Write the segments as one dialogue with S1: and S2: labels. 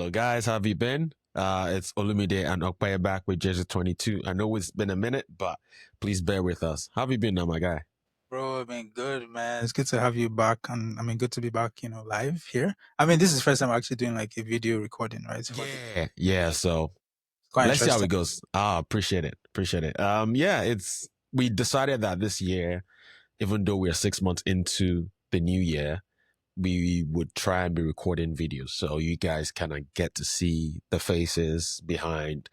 S1: Hello, guys. How have you been? It's Olumide and Okpaya back with Jersey 22. I know it's been a minute, but please bear with us. How have you been now, my guy?
S2: Bro, I mean, good, man. It's good to have you back. And I mean, good to be back, live here. I mean, this is the first time I'm actually doing like a video recording, right? For the
S1: Yeah.
S2: yeah,
S1: So
S2: it's quite
S1: let's see how
S2: interesting.
S1: it goes. Appreciate it. Appreciate it. Yeah, we decided that this year, even though we're 6 months into the new year, we would try and be recording videos so you guys kind of get to see the faces behind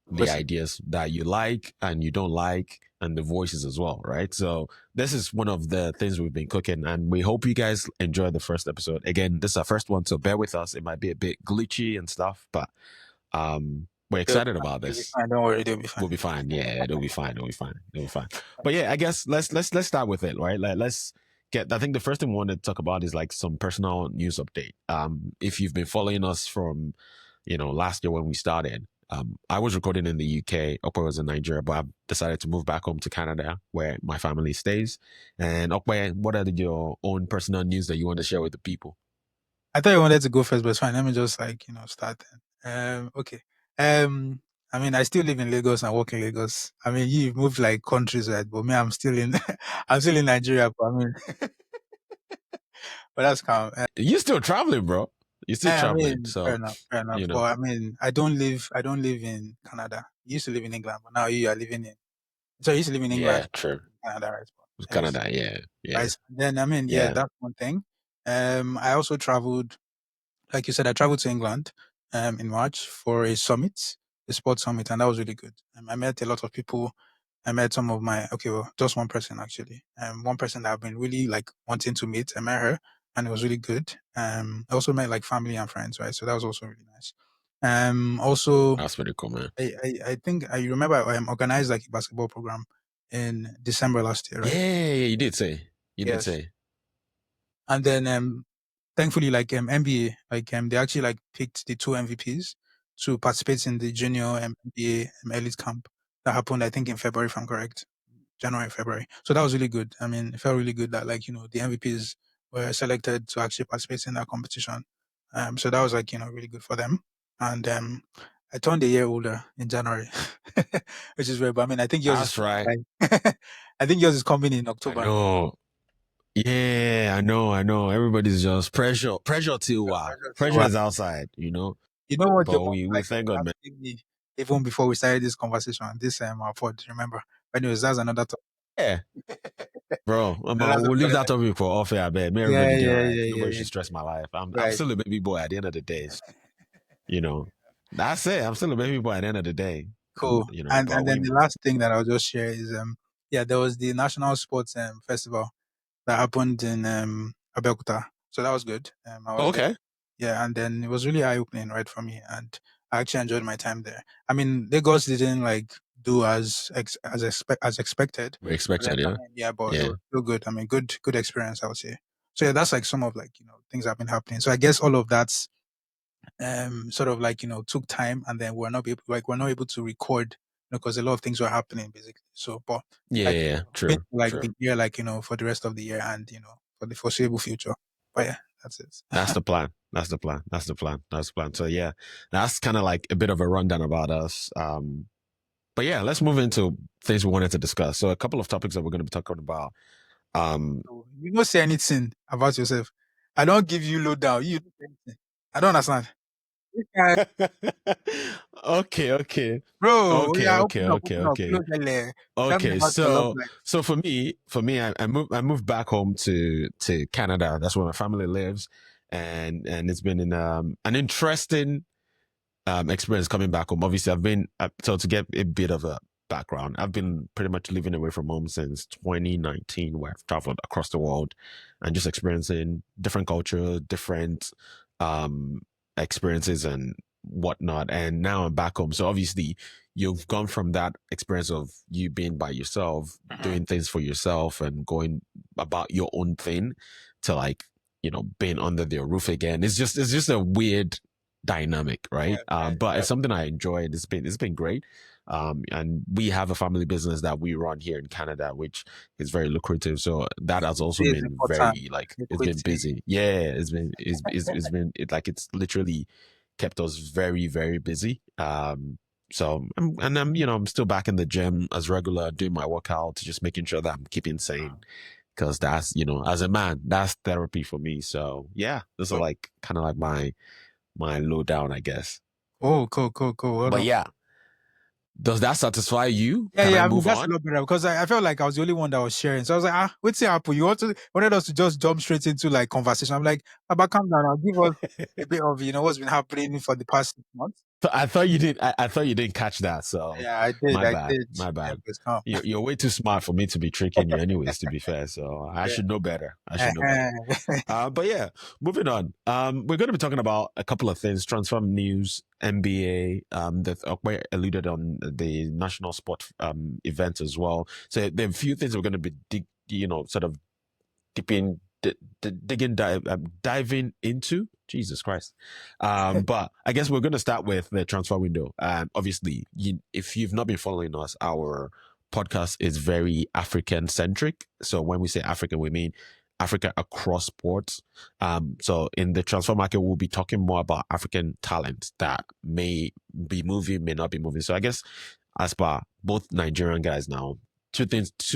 S1: the
S2: Voices.
S1: ideas that you like and you don't like and the voices as well, right? So this is one of the things we've been cooking and we hope you guys enjoy the first episode. Again, this is our first one, so bear with us. It might be a bit glitchy and stuff, but we're
S2: They'll be
S1: excited
S2: fine.
S1: about
S2: They'll be
S1: this.
S2: fine. Don't worry, they'll be
S1: We'll
S2: fine.
S1: be fine. Yeah, it'll be fine. It'll be fine. It'll be fine. It'll be fine. But yeah, I guess let's start with it, right? Like let's get. I think the first thing we want to talk about is like some personal news update. If you've been following us from, last year when we started, I was recording in the UK. Okwe was in Nigeria, but I decided to move back home to Canada where my family stays. And Okwe, what are your own personal news that you want to share with the people?
S2: I thought you wanted to go first, but it's fine. Let me just like, start then. Okay. Um, I mean, I still live in Lagos and work in Lagos. I mean, you've moved like countries, right? But me, I'm still in, I'm still in Nigeria. But I mean, but that's calm.
S1: You're still traveling, bro. You're still
S2: I
S1: traveling.
S2: mean, fair
S1: So,
S2: enough, fair enough.
S1: you know,
S2: But I mean, I don't live in Canada. I used to live in England, but now you are living in. So I used to live in England,
S1: yeah, true.
S2: Canada, right? But, yes,
S1: Canada, yeah, yeah,
S2: right. Then I mean, yeah,
S1: yeah.
S2: that's one thing. I also traveled, like you said, I traveled to England, in March for a summit, a sports summit, and that was really good. I met a lot of people. I met some of my okay, well, just one person actually. One person that I've been really like wanting to meet. I met her, and it was really good. I also met like family and friends, right? So that was also really nice. Also,
S1: That's pretty cool, man.
S2: I think I remember I organized like a basketball program in December last year,
S1: Yeah,
S2: right?
S1: yeah, you did say. You did
S2: Yes,
S1: say.
S2: and then thankfully like NBA like they actually like picked the two MVPs to participate in the junior NBA elite camp that happened I think in February if I'm correct. January, February. So that was really good. I mean, it felt really good that like, the MVPs were selected to actually participate in that competition. So that was like, really good for them. And I turned a year older in January, which is weird. But I mean, I think yours is
S1: That's right.
S2: like, I think yours is coming in
S1: I
S2: October.
S1: know. Yeah, I know. Everybody's just pressure till wow. Pressure
S2: So,
S1: is outside.
S2: you know what your
S1: But
S2: mom
S1: we
S2: like
S1: thank God, man.
S2: asking me even before we started this conversation, this our pod, remember? But anyways, that's another topic.
S1: Yeah, bro.
S2: That's
S1: We'll leave
S2: another
S1: that topic for off air, man. May
S2: yeah,
S1: everybody do all
S2: yeah,
S1: right.
S2: yeah, yeah,
S1: Nobody
S2: yeah.
S1: should stress my life. I'm
S2: Right.
S1: still a baby boy at the end of the day. You know. That's it. I'm still a baby boy at the end of the day.
S2: Cool.
S1: But
S2: And then
S1: we
S2: the last thing that I'll just share is yeah, there was the National Sports Festival that happened in Abeokuta. So that was good. I was there.
S1: okay.
S2: Yeah, and then it was really eye opening, right, for me. And I actually enjoyed my time there. I mean, Lagos didn't like do as expected.
S1: We
S2: But then,
S1: expected,
S2: I
S1: yeah.
S2: mean, yeah, but it
S1: Yeah.
S2: was still good. I mean, good experience, I would say. So yeah, that's like some of like, things that have been happening. So I guess all of that's sort of like took time and then we're not able to record because a lot of things were happening basically so but
S1: Yeah,
S2: like
S1: yeah, yeah.
S2: hoping
S1: True,
S2: to, like be
S1: true.
S2: here like for the rest of the year and for the foreseeable future but yeah that's it.
S1: That's the plan. That's the plan. That's the plan. That's the plan. So yeah, that's kind of like a bit of a rundown about us. But yeah, let's move into things we wanted to discuss. So a couple of topics that we're going to be talking about. Um,
S2: So, you don't say anything about yourself. I don't give you low down. You don't say anything. I don't understand. This guy,
S1: okay, okay,
S2: bro,
S1: okay,
S2: yeah,
S1: okay, okay,
S2: open up.
S1: okay,
S2: Close the leg. Tell me
S1: okay.
S2: about your love
S1: So,
S2: life.
S1: so for me, I moved back home to Canada. That's where my family lives, and it's been an interesting experience coming back home. Obviously, I've been so to get a bit of a background, I've been pretty much living away from home since 2019, where I've traveled across the world and just experiencing different culture, different um, experiences and whatnot. And now I'm back home. So obviously, you've gone from that experience of you being by yourself,
S2: Mhm.
S1: doing things for yourself, and going about your own thing, to like being under their roof again. It's just a weird dynamic, right?
S2: Yeah,
S1: But
S2: yeah,
S1: it's something I enjoy. It's been great. And we have a family business that we run here in Canada, which is very lucrative. So that has also
S2: it's
S1: been
S2: important.
S1: very like it's been
S2: Equity.
S1: busy. Yeah, it's been it's been like it's literally kept us very, very busy. So I'm still back in the gym as regular, doing my workout, just making sure that I'm keeping sane. Because that's, as a man, that's therapy for me. So yeah, those are
S2: Oh,
S1: like kind of like my lowdown, I guess.
S2: oh, cool. Well
S1: But
S2: done.
S1: yeah, does that satisfy you?
S2: Yeah,
S1: Can I
S2: yeah. I mean,
S1: move
S2: that's a
S1: on?
S2: lot better because I felt like I was the only one that was sharing. So I was like, what's the apple? You wanted us to just jump straight into like conversation. I'm like, about calm down. I'll give us a bit of what's been happening for the past 6 months.
S1: I thought you did. I thought you didn't catch that. So
S2: Yeah, I did.
S1: my
S2: I
S1: bad.
S2: did.
S1: My
S2: Yeah,
S1: bad.
S2: but calm.
S1: You're way too smart for me to be tricking you, anyways. To be fair, so I
S2: Yeah.
S1: should know better. I should know better.
S2: Uh-huh.
S1: But yeah, moving on. We're going to be talking about a couple of things: transfer news, NBA. That Okwe alluded on the national sport event as well. So there are a few things we're going to be sort of dipping, diving into. Jesus Christ. But I guess we're going to start with the transfer window. Obviously, if you've not been following us, our podcast is very African centric. So when we say African, we mean Africa across sports. So in the transfer market, we'll be talking more about African talent that may be moving, may not be moving. So I guess as per both Nigerian guys now, two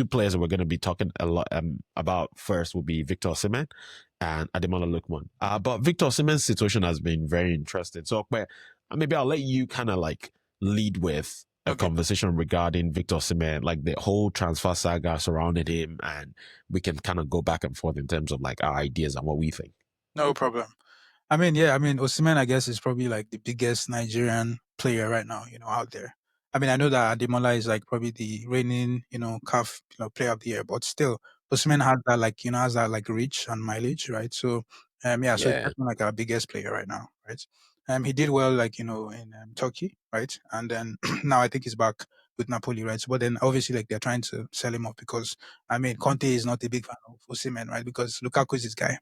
S1: players that we're going to be talking a lot about first will be Victor Osimhen and Ademola Lookman. But Victor Osimhen's situation has been very interesting. So maybe I'll let you kind of like lead with a
S2: Okay,
S1: conversation regarding Victor Osimhen, like the whole transfer saga surrounding him, and we can kind of go back and forth in terms of like our ideas and what we think.
S2: no problem. I mean, yeah, I mean, Osimhen, I guess, is probably like the biggest Nigerian player right now, out there. I mean, I know that Ademola is like probably the reigning, CAF, player of the year, but still, Osimhen has that like reach and mileage, right? So, yeah, so it's
S1: Yeah.
S2: definitely like our biggest player right now, right? He did well, like, in Turkey, right? And then now I think he's back with Napoli, right? So, but then obviously, like, they're trying to sell him off because, I mean, Conte is not a big fan of Osimhen, right? Because Lukaku is his guy.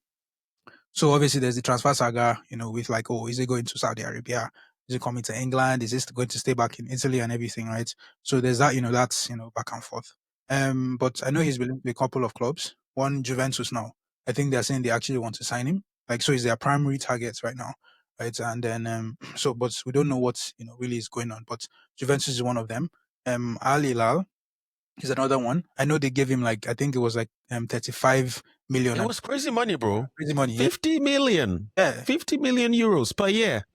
S2: So obviously there's the transfer saga, with like, oh, is he going to Saudi Arabia? Is he coming to England? Is this going to stay back in Italy and everything, right? So there's that, that's back and forth. But I know he's been linked with a couple of clubs. One Juventus now. I think they're saying they actually want to sign him. Like so he's their primary target right now. Right. And then but we don't know what really is going on. But Juventus is one of them. Al Hilal is another one. I know they gave him like I think it was like 35 million
S1: It
S2: and
S1: was crazy money, bro.
S2: crazy money. Yeah.
S1: 50 million.
S2: Yeah.
S1: 50 million euros per year.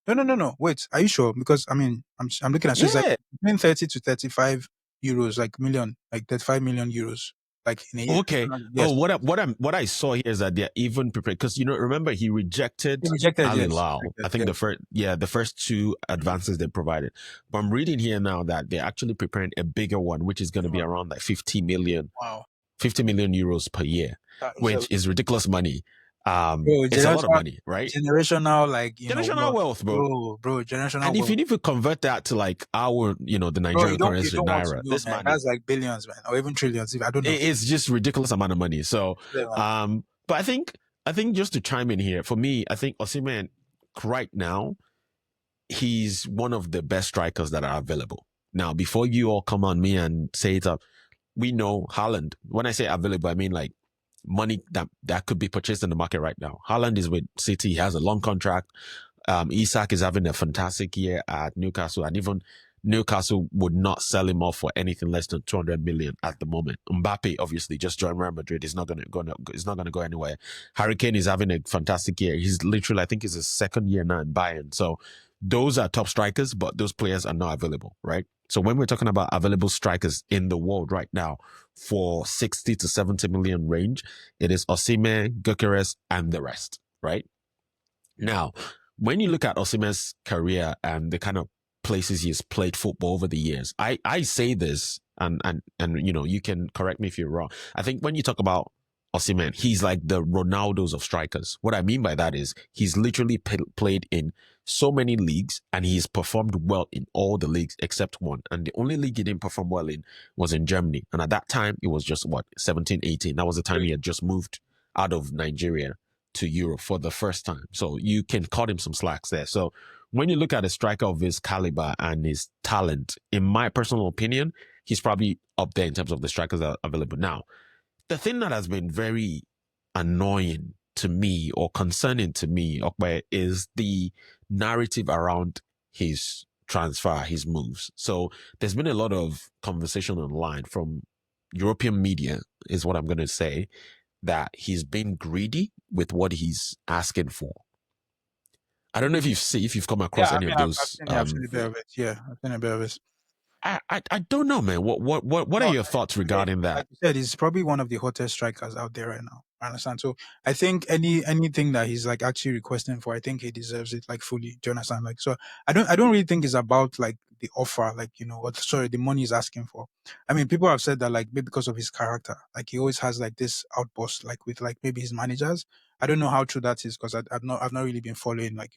S2: Oh, no. Wait, are you sure? Because I mean, I'm looking at so it's like
S1: Yeah.
S2: between 30 to 35 euros, like million, like 35 million euros, like in a year.
S1: Okay.
S2: Yes,
S1: Oh, what I saw here is that they're even prepared because remember he
S2: he
S1: rejected
S2: rejected.
S1: Al
S2: Yes,
S1: Hilal. I
S2: rejected.
S1: think
S2: Yeah.
S1: the first two advances they provided. But I'm reading here now that they're actually preparing a bigger one, which is going to be around like
S2: Wow,
S1: 50 million euros per year,
S2: that is
S1: which is ridiculous money.
S2: bro,
S1: It's a lot of money, right?
S2: generational, like
S1: Generational
S2: wealth,
S1: wealth, bro.
S2: bro, generational
S1: And if you
S2: wealth,
S1: need to convert that to like our, the
S2: bro.
S1: Nigerian
S2: You
S1: currency,
S2: don't want to
S1: naira,
S2: know,
S1: this
S2: man.
S1: man
S2: That's
S1: is
S2: like billions, man, or even trillions. If I don't know.
S1: it's just ridiculous amount of money. So,
S2: Yeah, man.
S1: but I think just to chime in here, for me, I think Osimhen right now, he's one of the best strikers that are available. Now, before you all come on me and say it up, we know Haaland. When I say available, I mean like money that could be purchased in the market right now. Haaland is with City. He has a long contract. Isak is having a fantastic year at Newcastle, and even Newcastle would not sell him off for anything less than 200 million at the moment. Mbappe obviously just joined Real Madrid. He's not gonna go anywhere. Harry Kane is having a fantastic year. He's literally, I think, it's his second year now in Bayern. So those are top strikers, but those players are not available, right? So when we're talking about available strikers in the world right now for 60 to 70 million range, it is Osimhen, Gyökeres, and the rest, right? Now, when you look at Osimhen's career and the kind of places he's played football over the years, I say this, and you can correct me if you're wrong. I think when you talk about Osimhen, he's like the Ronaldos of strikers. What I mean by that is he's literally played in so many leagues and he's performed well in all the leagues except one. And the only league he didn't perform well in was in Germany. And at that time, it was just 17, 18. That was the time he had just moved out of Nigeria to Europe for the first time. So you can cut him some slacks there. So when you look at a striker of his caliber and his talent, in my personal opinion, he's probably up there in terms of the strikers that are available now. The thing that has been very annoying to me or concerning to me, Okwe, is the narrative around his transfer, his moves. So there's been a lot of conversation online from European media, is what I'm going to say, that he's been greedy with what he's asking for. I don't know if you've come across
S2: Yeah, I
S1: any
S2: mean,
S1: of
S2: I've
S1: those.
S2: seen it. I've seen a bit of it. Yeah, I've seen a bit of it.
S1: I don't know, man. What are
S2: No,
S1: your thoughts
S2: I mean,
S1: regarding
S2: like
S1: that?
S2: you said, he's probably one of the hottest strikers out there right now. I understand. So I think anything that he's like actually requesting for, I think he deserves it like fully. Do you understand? Like, so I don't really think it's about like the offer, like what sorry, the money he's asking for. I mean, people have said that like maybe because of his character, like he always has like this outburst, like with like maybe his managers. I don't know how true that is because I've not really been following like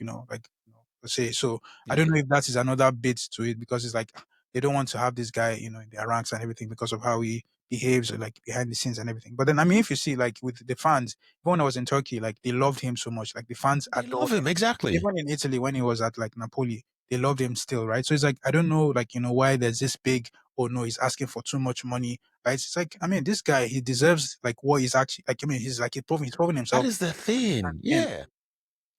S2: let's say so. I don't
S1: Yeah.
S2: know if that is another bit to it because it's like they don't want to have this guy, in their ranks and everything because of how he behaves, like behind the scenes and everything. But then, I mean, if you see, like with the fans, even when I was in Turkey, like they loved him so much, like the fans
S1: They
S2: adored
S1: love him,
S2: him.
S1: exactly.
S2: Even in Italy, when he was at like Napoli, they loved him still, right? So it's like I don't know, like why there's this big. Oh no, he's asking for too much money, right? It's like I mean, this guy he deserves like what he's actually like. I mean, he's proven
S1: That
S2: himself.
S1: is the thing.
S2: And
S1: Yeah.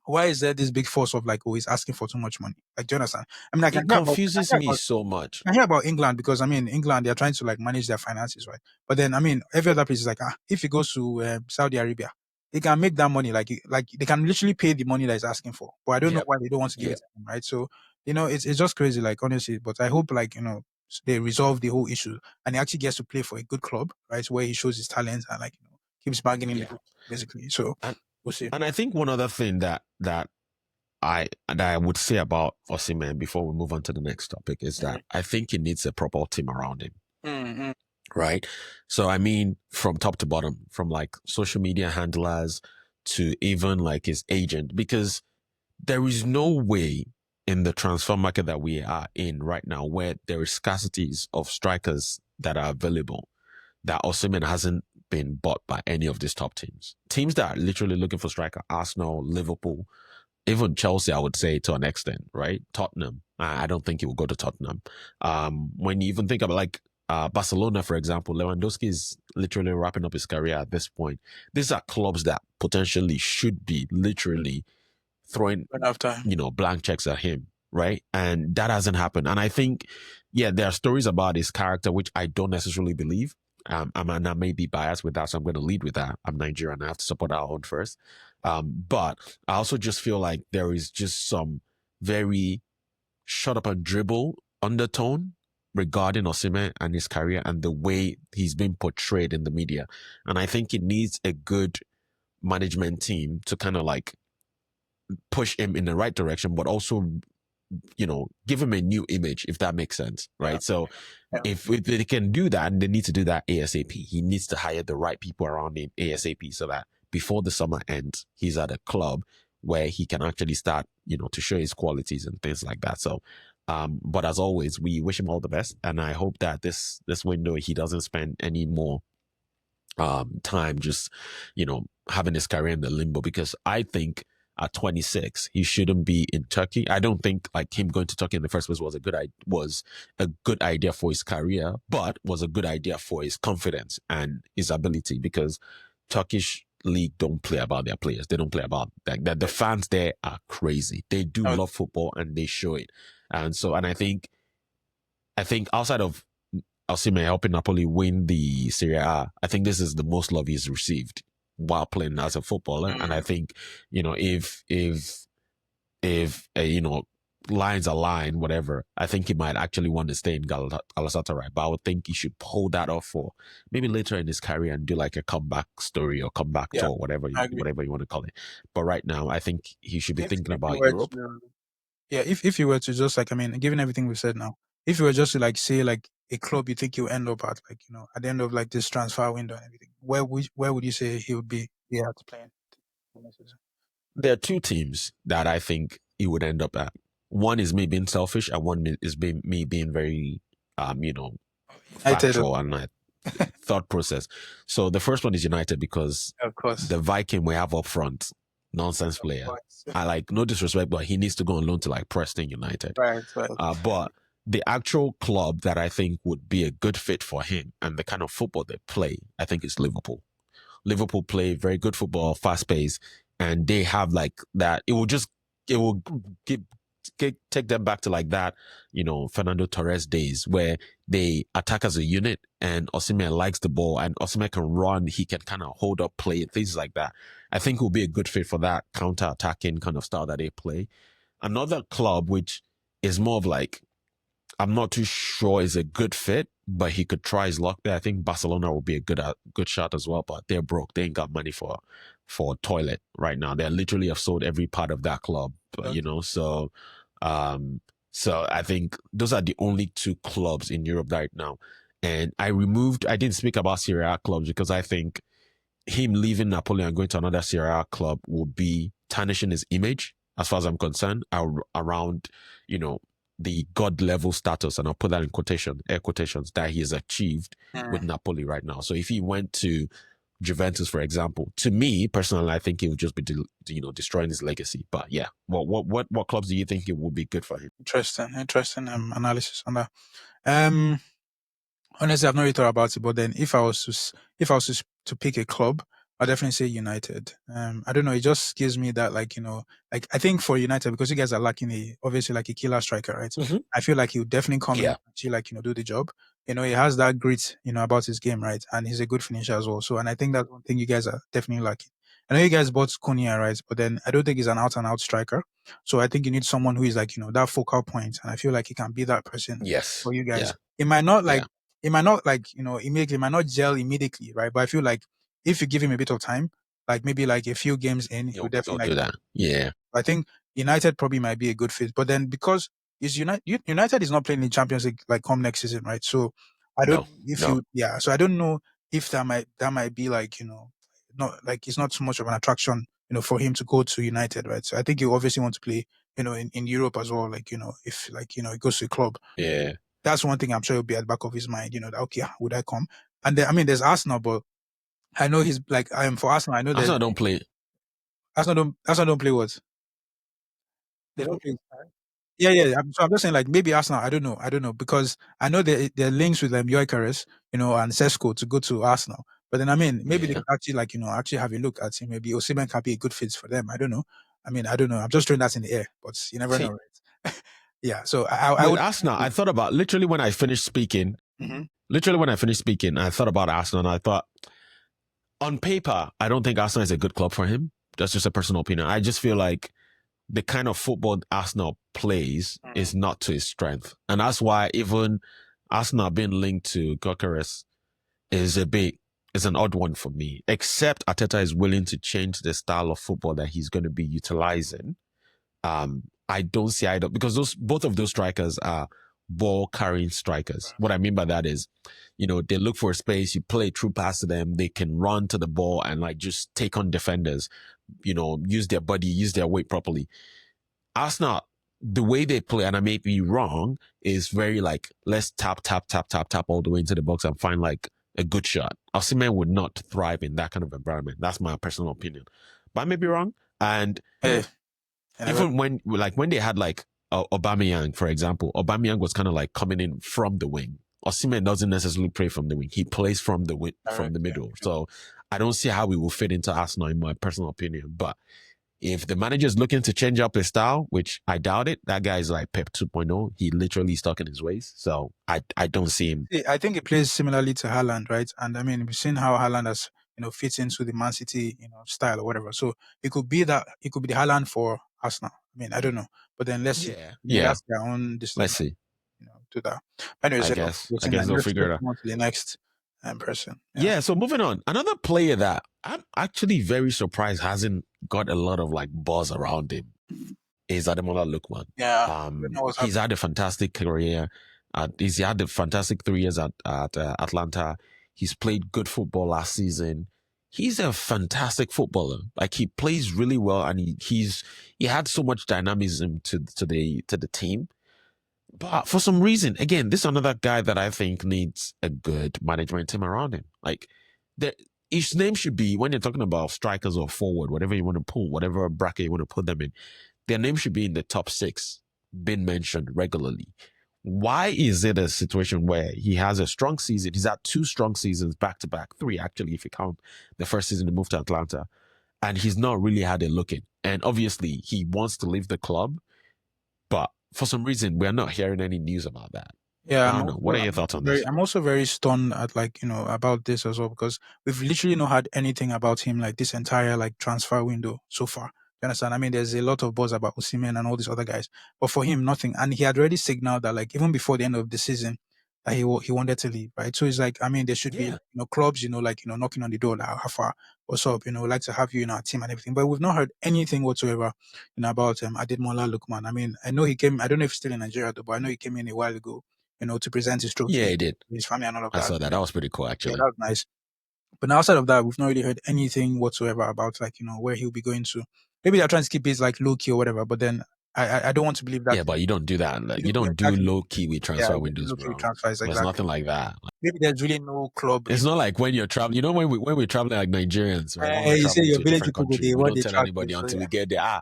S2: why is there this big force of like, oh, he's asking for too much money? Like, do you understand? I mean,
S1: It confuses me so much.
S2: I hear about England because I mean England they're trying to like manage their finances, right? But then I mean every other place is like if he goes to Saudi Arabia, they can make that money like they can literally pay the money that he's asking for. But I don't know
S1: Yep.
S2: why they don't want to give it
S1: Yep.
S2: to him, right? So it's just crazy, like honestly. But I hope like they resolve the whole issue and he actually gets to play for a good club, right? Where he shows his talents and like keeps banging in the
S1: Yeah.
S2: boots, basically. So
S1: And
S2: we'll see.
S1: and I think one other thing that I would say about Osimhen before we move on to the next topic is that I think he needs a proper team around him.
S2: Mm-hmm.
S1: Right. So I mean, from top to bottom, from like social media handlers to even like his agent, because there is no way in the transfer market that we are in right now where there is scarcities of strikers that are available that Osimhen hasn't been bought by any of these top teams. Teams that are literally looking for striker, Arsenal, Liverpool, even Chelsea, I would say to an extent, right? Tottenham. I don't think he will go to Tottenham. When you even think about like Barcelona, for example, Lewandowski is literally wrapping up his career at this point. These are clubs that potentially should be literally throwing,
S2: But after
S1: blank checks at him, right? And that hasn't happened. And I think, yeah, there are stories about his character which I don't necessarily believe. And I may be biased with that, so I'm going to lead with that. I'm Nigerian. I have to support our own first. But I also just feel like there is just some very shut up and dribble undertone regarding Osimhen and his career and the way he's been portrayed in the media. And I think it needs a good management team to kind of like push him in the right direction, but also, give him a new image, if that makes sense,
S2: yeah,
S1: right? So
S2: yeah.
S1: if they can do that, and they need to do that ASAP, he needs to hire the right people around him ASAP so that before the summer ends, he's at a club where he can actually start, to show his qualities and things like that. So, but as always, we wish him all the best, and I hope that this window he doesn't spend any more time just having his career in the limbo, because I think at 26 he shouldn't be in Turkey. I don't think like him going to Turkey in the first place was a good idea for his career, but was a good idea for his confidence and his ability, because Turkish league don't play about their players. They don't play about that. The fans there are crazy. They do
S2: No,
S1: love football and they show it. And so, and I think outside of Osimhen helping Napoli win the Serie A, I think this is the most love he's received while playing as a footballer. And I think, if lines align, whatever, I think he might actually want to stay in Galatasaray. But I would think he should hold that off for maybe later in his career and do like a comeback story or comeback
S2: yeah,
S1: tour, whatever
S2: I agree.
S1: whatever you want to call it. But right now, I think he should be thinking
S2: If you
S1: about
S2: were
S1: Europe.
S2: to, yeah, if you were to just like, I mean, given everything we've said now, if you were just to like say like a club you think you'll end up at, like at the end of like this transfer window and everything, where would you say he would be? Yeah, to play in next season?
S1: There are two teams that I think he would end up at. One is me being selfish, and one is me being very,
S2: United,
S1: factual and thought process. So the first one is United, because
S2: of course,
S1: the Viking we have up front, nonsense
S2: of
S1: player.
S2: course,
S1: I like no disrespect, but he needs to go on loan to like Preston United.
S2: right, right.
S1: But the actual club that I think would be a good fit for him and the kind of football they play, I think is Liverpool. Liverpool play very good football, fast pace, and they have like that. It will just it will take them back to like that, Fernando Torres days where they attack as a unit and Osimhen likes the ball and Osimhen can run, he can kind of hold up play, things like that. I think it will be a good fit for that counter-attacking kind of style that they play. Another club which is more of like, I'm not too sure is a good fit, but he could try his luck there. I think Barcelona will be a good shot as well, but they're broke. They ain't got money for toilet right now. They literally have sold every part of that club, so I think those are the only two clubs in Europe right now. And I didn't speak about Serie A clubs because I think him leaving Napoli and going to another Serie A club will be tarnishing his image, as far as I'm concerned, around, the god level status, and I'll put that in air quotations, that he has achieved with Napoli right now. So if he went to Juventus, for example, to me personally, I think he would just be, destroying his legacy. But yeah, what clubs do you think it would be good for him?
S2: Interesting analysis on that. Honestly, I've not really thought about it, but then if I was to pick a club, I'd definitely say United. I don't know, it just gives me that, like, I think for United, because you guys are lacking obviously like a killer striker, right?
S1: Mm-hmm.
S2: I feel like he would definitely come in and actually, like, do the job. He has that grit, about his game, right? And he's a good finisher as well. So, and I think that's one thing you guys are definitely lacking. I know you guys bought Konya, right? But then I don't think he's an out and out striker. So I think you need someone who is like, that focal point. And I feel like he can be that person for you guys. It might not like, immediately, it might not gel immediately, right? But I feel like if you give him a bit of time, like maybe like a few games in, he'll definitely
S1: do that. Yeah.
S2: I think United probably might be a good fit. But then because United is not playing in Champions League like come next season, right? So I don't so I don't know if that might be like, not like it's not so much of an attraction, for him to go to United, right? So I think you obviously want to play, in Europe as well, like, if like, he goes to a club.
S1: Yeah.
S2: That's one thing I'm sure will be at the back of his mind, that, okay, would I come? And then, I mean, there's Arsenal, but I know he's like, I am for Arsenal. I know that
S1: Arsenal don't play.
S2: Arsenal don't play what? They don't play. Yeah. So I'm just saying, like, maybe Arsenal. I don't know because I know there are links with Gyökeres, and Sesko to go to Arsenal. But then, I mean, maybe they could actually, like, actually have a look at him. Maybe Osimhen can be a good fit for them. I don't know. I mean, I don't know. I'm just throwing that in the air, but you never know, right? Yeah. So I would
S1: Arsenal. I thought about literally when I finished speaking.
S2: Mm-hmm.
S1: Literally when I finished speaking, I thought about Arsenal, and I thought, on paper, I don't think Arsenal is a good club for him. That's just a personal opinion. I just feel like the kind of football Arsenal plays is not to his strength. And that's why even Arsenal being linked to Gyökeres is an odd one for me, except Arteta is willing to change the style of football that he's going to be utilizing. I don't see either, because both of those strikers are ball carrying strikers. What I mean by that is, they look for a space, you play through pass to them, they can run to the ball and like just take on defenders, use their body, use their weight properly. Arsenal, the way they play, and I may be wrong, is very like, let's tap all the way into the box and find like a good shot. Osimhen would not thrive in that kind of environment. That's my personal opinion, but I may be wrong. And even when they had like Aubameyang, for example, Aubameyang was kind of like coming in from the wing. Osimhen doesn't necessarily play from the wing; he plays from the middle. Yeah. So I don't see how we will fit into Arsenal, in my personal opinion. But if the manager is looking to change up his style, which I doubt it, that guy is like Pep 2.0. He literally stuck in his ways. So I don't see him.
S2: I think he plays similarly to Haaland, right? And I mean, we've seen how Haaland has, fits into the Man City, style or whatever. So it could be the Haaland for Arsenal. I mean, I don't know, but then let's see.
S1: Yeah,
S2: that's their own.
S1: Let's see.
S2: To that. Anyways,
S1: I guess they'll figure it out.
S2: On to the next person.
S1: Yeah. So moving on, another player that I'm actually very surprised hasn't got a lot of like buzz around him is Ademola Lookman.
S2: Yeah.
S1: He's had a fantastic career. He's had a fantastic 3 years at Atlanta. He's played good football last season. He's a fantastic footballer. Like, he plays really well, and he had so much dynamism to the team. But for some reason, again, this is another guy that I think needs a good management team around him. Like, his name should be, when you're talking about strikers or forward, whatever you want to pull, whatever bracket you want to put them in, their name should be in the top 6, being mentioned regularly. Why is it a situation where he has a strong season? He's had 2 strong seasons back to back, 3 actually, if you count the first season to move to Atlanta. and he's not really had a look in. And obviously, he wants to leave the club, but for some reason, we're not hearing any news about that.
S2: Yeah,
S1: I don't know. What are your thoughts on this?
S2: I'm also very stunned at about this as well because we've literally not had anything about him like this entire like transfer window so far. You understand? I mean, there's a lot of buzz about Osimhen and all these other guys, but for him, nothing. And he had already signaled that like even before the end of the season, that he wanted to leave, right? So it's like I mean, there should be
S1: Yeah.
S2: clubs, like knocking on the door, like how far, what's up, we'd like to have you in our team and everything, but we've not heard anything whatsoever, about Ademola Lookman. I mean, I know he came. I don't know if he's still in Nigeria though, but I know he came in a while ago to present his
S1: Yeah,
S2: trophy,
S1: he did.
S2: his family and all of
S1: I
S2: that.
S1: saw that. That was pretty cool,
S2: Yeah,
S1: actually.
S2: that was nice. But now outside of that, we've not really heard anything whatsoever about like, where he'll be going to. Maybe they're trying to keep his like low key or whatever, but then I don't want to believe that.
S1: Yeah, but you don't do that.
S2: You
S1: Like, you
S2: don't
S1: don't do
S2: exactly.
S1: low key with
S2: Yeah,
S1: transfer
S2: you don't do
S1: windows,
S2: low key
S1: bro.
S2: transfers
S1: There's
S2: exactly.
S1: nothing like that.
S2: Maybe there's really no club.
S1: It's not like when you're traveling. You know, when we're traveling like Nigerians, right? When we're
S2: You say
S1: traveling
S2: your
S1: to a
S2: village
S1: different
S2: people go
S1: country,
S2: they
S1: we
S2: what
S1: don't
S2: they
S1: tell
S2: track
S1: anybody
S2: you. So
S1: until
S2: yeah.
S1: we get there.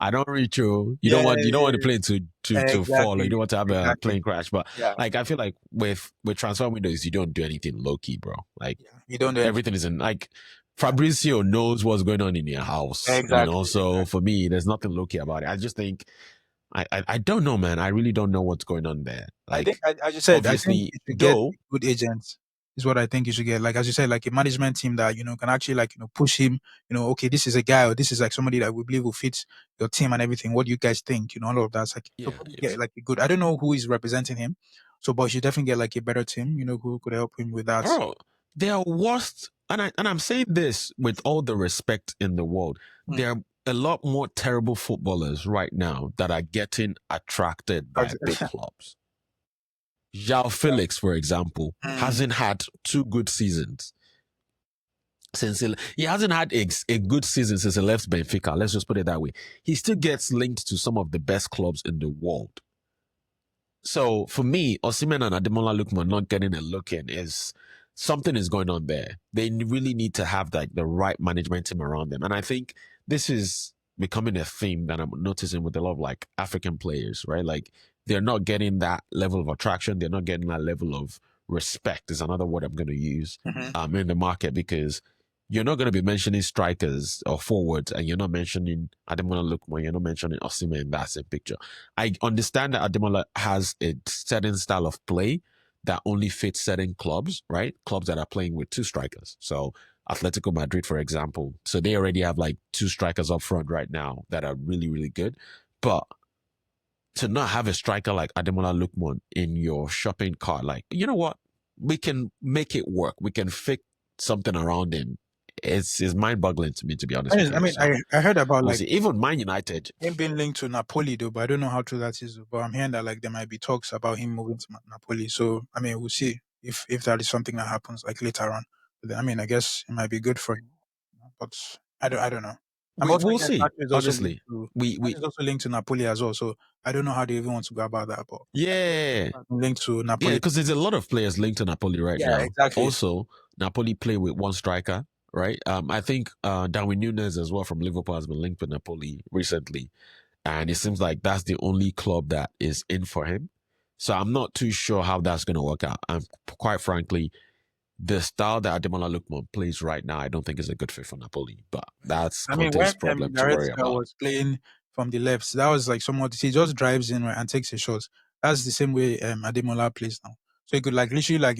S1: I don't reach you. You
S2: Yeah,
S1: don't want the plane to fall, or you
S2: exactly.
S1: don't want to have a
S2: Exactly.
S1: plane crash. But
S2: Yeah.
S1: like, I feel like with transfer windows, you don't do anything low key, bro. Like
S2: Yeah. You don't do anything.
S1: everything is in like
S2: Yeah.
S1: Fabrizio knows what's going on in your house,
S2: Exactly.
S1: So for me, there's nothing low key about it. I just think I don't know, man. I really don't know what's going on there.
S2: I think,
S1: Like,
S2: as you said, I think
S1: obviously,
S2: you should get
S1: though,
S2: good agents. Is what I think you should get. Like as you said, like a management team that can actually like push him. Okay, this is a guy or this is like somebody that we believe will fit your team and everything. What do you guys think? All of that's like so
S1: yeah,
S2: probably get like a good. I don't know who is representing him, so but you should definitely get like a better team. Who could help him with that.
S1: bro, they are worst. And I'm saying this with all the respect in the world.
S2: Mm.
S1: There are a lot more terrible footballers right now that are getting attracted by big clubs. João Felix, for example, hasn't had 2 good seasons since he hasn't had a good season since he left Benfica. Let's just put it that way. He still gets linked to some of the best clubs in the world. So for me, Osimhen and Ademola Lookman not getting a look in is something is going on there. They really need to have like the right management team around them. And I think this is becoming a theme that I'm noticing with a lot of like African players, right? Like they're not getting that level of attraction. They're not getting that level of respect is another word I'm going to use in the market because you're not going to be mentioning strikers or forwards and you're not mentioning Ademola Lookman, you're not mentioning Osimhen in that same picture. I understand that Ademola has a certain style of play that only fits certain clubs, right? Clubs that are playing with 2 strikers. So Atletico Madrid, for example. So they already have like 2 strikers up front right now that are really, really good. But to not have a striker like Ademola Lookman in your shopping cart, like, you know what? We can make it work. We can fix something around him. It's mind boggling to me, to be honest with you.
S2: I mean,
S1: So
S2: I heard about
S1: we'll
S2: like
S1: see. Even Man United.
S2: him being linked to Napoli though, but I don't know how true that is. But I'm hearing that like there might be talks about him moving to Napoli. So I mean, we'll see if that is something that happens like later on. But then, I mean, I guess it might be good for him, but I don't know. I'm also
S1: We'll
S2: hearing
S1: see.
S2: Nacho is also linked
S1: Honestly.
S2: to
S1: We
S2: Nacho is also linked to Napoli as well. So I don't know how they even want to go about that. But
S1: Yeah.
S2: linked to
S1: Yeah,
S2: Napoli.
S1: because there's a lot of players linked to Napoli right
S2: Yeah,
S1: now.
S2: exactly.
S1: Also, Napoli play with 1 striker, right? I think Darwin Nunes as well from Liverpool has been linked with Napoli recently. And it seems like that's the only club that is in for him. So I'm not too sure how that's going to work out. And quite frankly, the style that Ademola Lookman plays right now, I don't think is a good fit for Napoli. But that's
S2: I mean, when
S1: Conte's problem to worry
S2: Goretzka
S1: about.
S2: was playing from the left, that was like somewhat. He just drives in right, and takes a shot. That's the same way Ademola plays now. So he could like literally like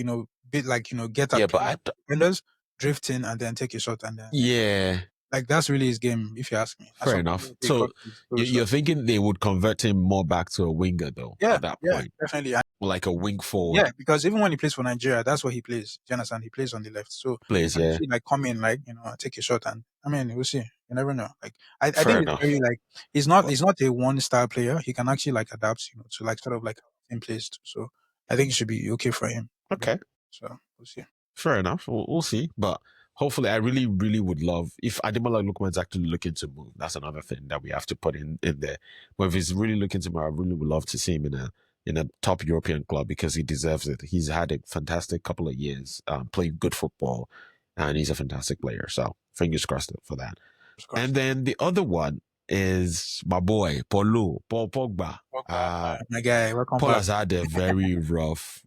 S2: bit like get
S1: Yeah,
S2: at
S1: but
S2: defenders, drift in, and then take a shot, and then
S1: yeah,
S2: like that's really his game, if you ask me. That's
S1: fair
S2: what
S1: enough.
S2: they got
S1: So
S2: his goals. So
S1: you're thinking they would convert him more back to a winger though
S2: yeah,
S1: at that
S2: yeah,
S1: point,
S2: definitely.
S1: like a wing
S2: Yeah,
S1: forward
S2: because even when he plays for Nigeria, that's what he plays. Do you understand? He plays on the left. So he
S1: plays.
S2: can
S1: Yeah,
S2: actually like come in, like, take a shot, and I mean we'll see. You never know. Like I
S1: fair
S2: think it's
S1: enough.
S2: very like he's not a one style player. He can actually like adapt, to like sort of like in place too. So I think it should be okay for him.
S1: Okay,
S2: So we'll see.
S1: fair enough. We'll see, but hopefully, I really, really would love if Ademola Lookman's actually looking to move. That's another thing that we have to put in there. But if he's really looking to move, I really would love to see him in a top European club because he deserves it. He's had a fantastic couple of years playing good football, and he's a fantastic player. So fingers crossed for that.
S2: Of course.
S1: And then the other one is my boy Paul Pogba.
S2: Pogba, my guy, welcome
S1: Paul
S2: back.
S1: has had a very rough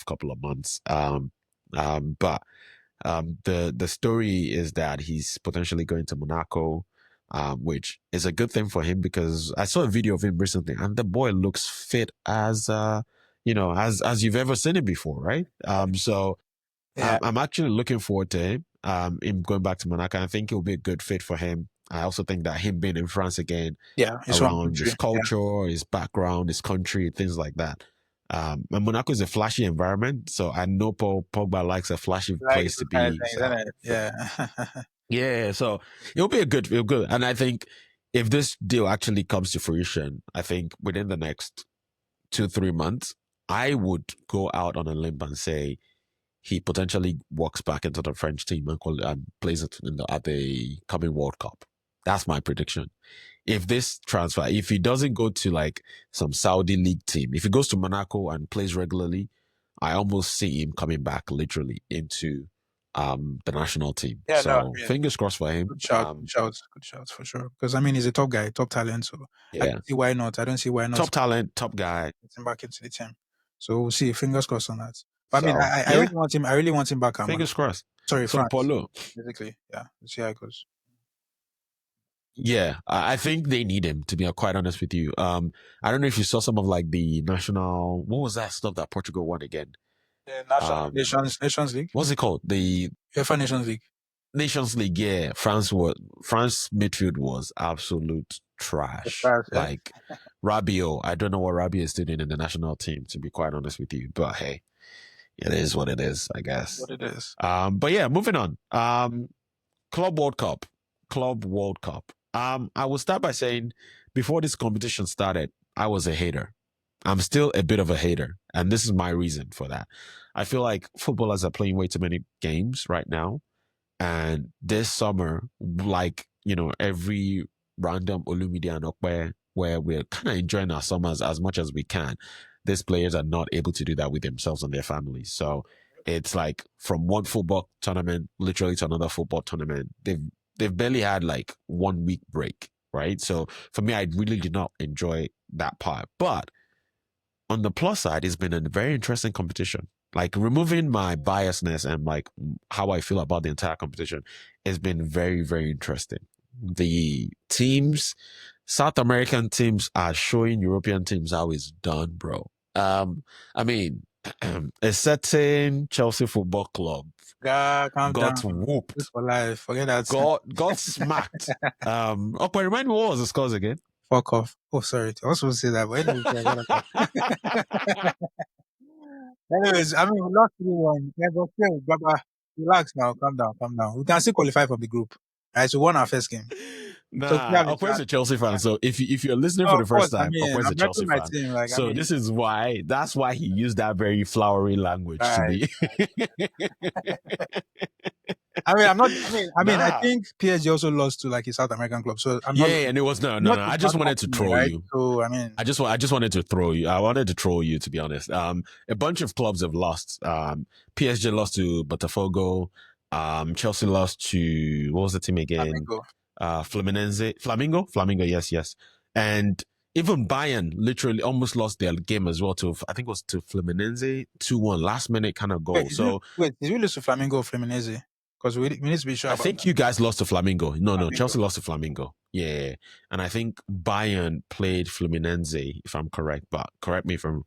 S1: couple of months. But The story is that he's potentially going to Monaco, which is a good thing for him because I saw a video of him recently, and the boy looks fit as as you've ever seen him before, right? So
S2: Yeah,
S1: I'm actually looking forward to him going back to Monaco. I think it'll be a good fit for him. I also think that him being in France again,
S2: yeah, his home
S1: around his
S2: country. Yeah,
S1: culture, his background, his country, things like that. And Monaco is a flashy environment, so I know Paul Pogba likes a flashy
S2: like
S1: place to
S2: those kind of
S1: be.
S2: things, isn't
S1: So
S2: it? Yeah.
S1: yeah, so it'll good. And I think if this deal actually comes to fruition, I think within the next 2-3 months, I would go out on a limb and say he potentially walks back into the French team and plays it at the coming World Cup. That's my prediction. If this transfer, if he doesn't go to like some Saudi league team, if he goes to Monaco and plays regularly, I almost see him coming back literally into the national team.
S2: Yeah, no, I
S1: So
S2: mean,
S1: fingers crossed for him.
S2: good shouts for sure. Because I mean, he's a top guy, top talent. So I
S1: Yeah,
S2: can see why not. I don't see why not
S1: top talent, top guy.
S2: get him back into the team. So we'll see. Fingers crossed on that. But I mean,
S1: So
S2: I
S1: yeah,
S2: really want him. I really want him back at
S1: fingers crossed.
S2: sorry,
S1: So
S2: France.
S1: Polo,
S2: Basically, yeah. We'll see how it goes.
S1: yeah, I think they need him to be quite honest with you. I don't know if you saw some of like the national, what was that stuff that Portugal won again?
S2: The National
S1: Um,
S2: Nations League,
S1: what's it called? The
S2: UEFA Nations League.
S1: Nations League. Yeah, France midfield was absolute
S2: The
S1: trash.
S2: France, eh?
S1: Like Rabiot, I don't know what Rabiot is doing in the national team, to be quite honest with you. But hey, it is what it is, I guess.
S2: What it is.
S1: But yeah, moving on. Club World Cup. Club World Cup. I will start by saying before this competition started, I was a hater. I'm still a bit of a hater, and this is my reason for that. I feel like footballers are playing way too many games right now, and this summer, like every random Olumide and Okwe, where we're kind of enjoying our summers as much as we can, these players are not able to do that with themselves and their families. So it's like from one football tournament literally to another football tournament. They've barely had like 1 week break, right? So for me, I really did not enjoy that part. But on the plus side, it's been a very interesting competition. Like removing my biasness and like how I feel about the entire competition has been very, very interesting. The teams, South American teams are showing European teams how it's done, bro. I mean, a certain Chelsea Football Club
S2: God, calm
S1: got
S2: down.
S1: whooped,
S2: This for life. Forget that.
S1: got smacked. Okay, remind me what was the scores again?
S2: Fuck off. Oh, sorry. I was supposed to say that, but anyways, yeah, anyways, I mean, we lost 3-1. Yeah, but still, Baba, relax now. Calm down, calm down. We can still qualify from the group. All right, so we won our first game. So we
S1: Nah,
S2: have a
S1: Okwe's
S2: chance.
S1: a Chelsea fan. So if you're listening
S2: No,
S1: for
S2: of
S1: the first
S2: course. I
S1: time,
S2: mean,
S1: Okwe's a
S2: I'm repping
S1: Chelsea
S2: my
S1: fan.
S2: team. Like, I
S1: So
S2: mean,
S1: this is why that's why he used that very flowery language to
S2: right.
S1: be.
S2: I mean, I'm not. I
S1: Nah.
S2: think PSG also lost to like a South American club. So I'm not.
S1: Yeah, and it was no.
S2: Not
S1: I
S2: is
S1: just
S2: not
S1: wanted to
S2: company,
S1: troll
S2: right?
S1: you.
S2: So I mean,
S1: I just wanted to throw you. I wanted to troll you, to be honest. A bunch of clubs have lost. PSG lost to Botafogo. Chelsea lost to what was the team again?
S2: Flamengo.
S1: Flamingo. Yes, yes. And even Bayern literally almost lost their game as well to I think it was to Fluminense 2-1 last minute kind of goal. So
S2: Did we lose to Flamengo or Fluminense? Because we need to be sure
S1: I
S2: about
S1: think
S2: that.
S1: you guys lost to Flamingo. No,
S2: Flamengo.
S1: Chelsea lost to Flamingo. Yeah. And I think Bayern played Fluminense, if I'm correct, but correct me if I'm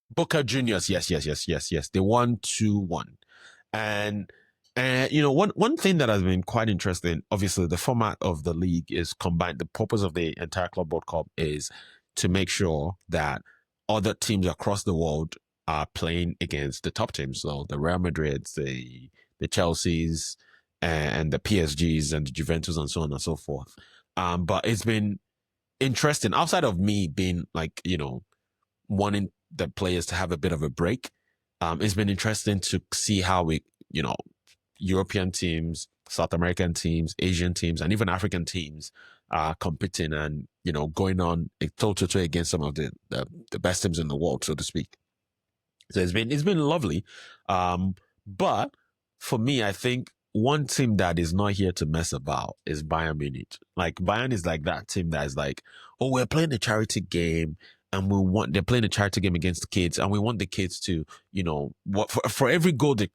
S1: Boca Juniors. Yes. They won 2-1. And one thing that has been quite interesting, obviously the format of the league is combined. The purpose of the entire Club World Cup is to make sure that other teams across the world are playing against the top teams. So the Real Madrids, the Chelseas, and the PSGs and the Juventus and so on and so forth. But it's been interesting outside of me being like, wanting the players to have a bit of a break. It's been interesting to see how European teams, South American teams, Asian teams, and even African teams are competing and, going on toe to toe against some of the best teams in the world, so to speak. So it's been lovely. But for me, I think one team that is not here to mess about is Bayern Munich. Like Bayern is like that team that is like, oh, we're playing a charity game and they're playing a charity game against the kids, and we want the kids to, what for every goal the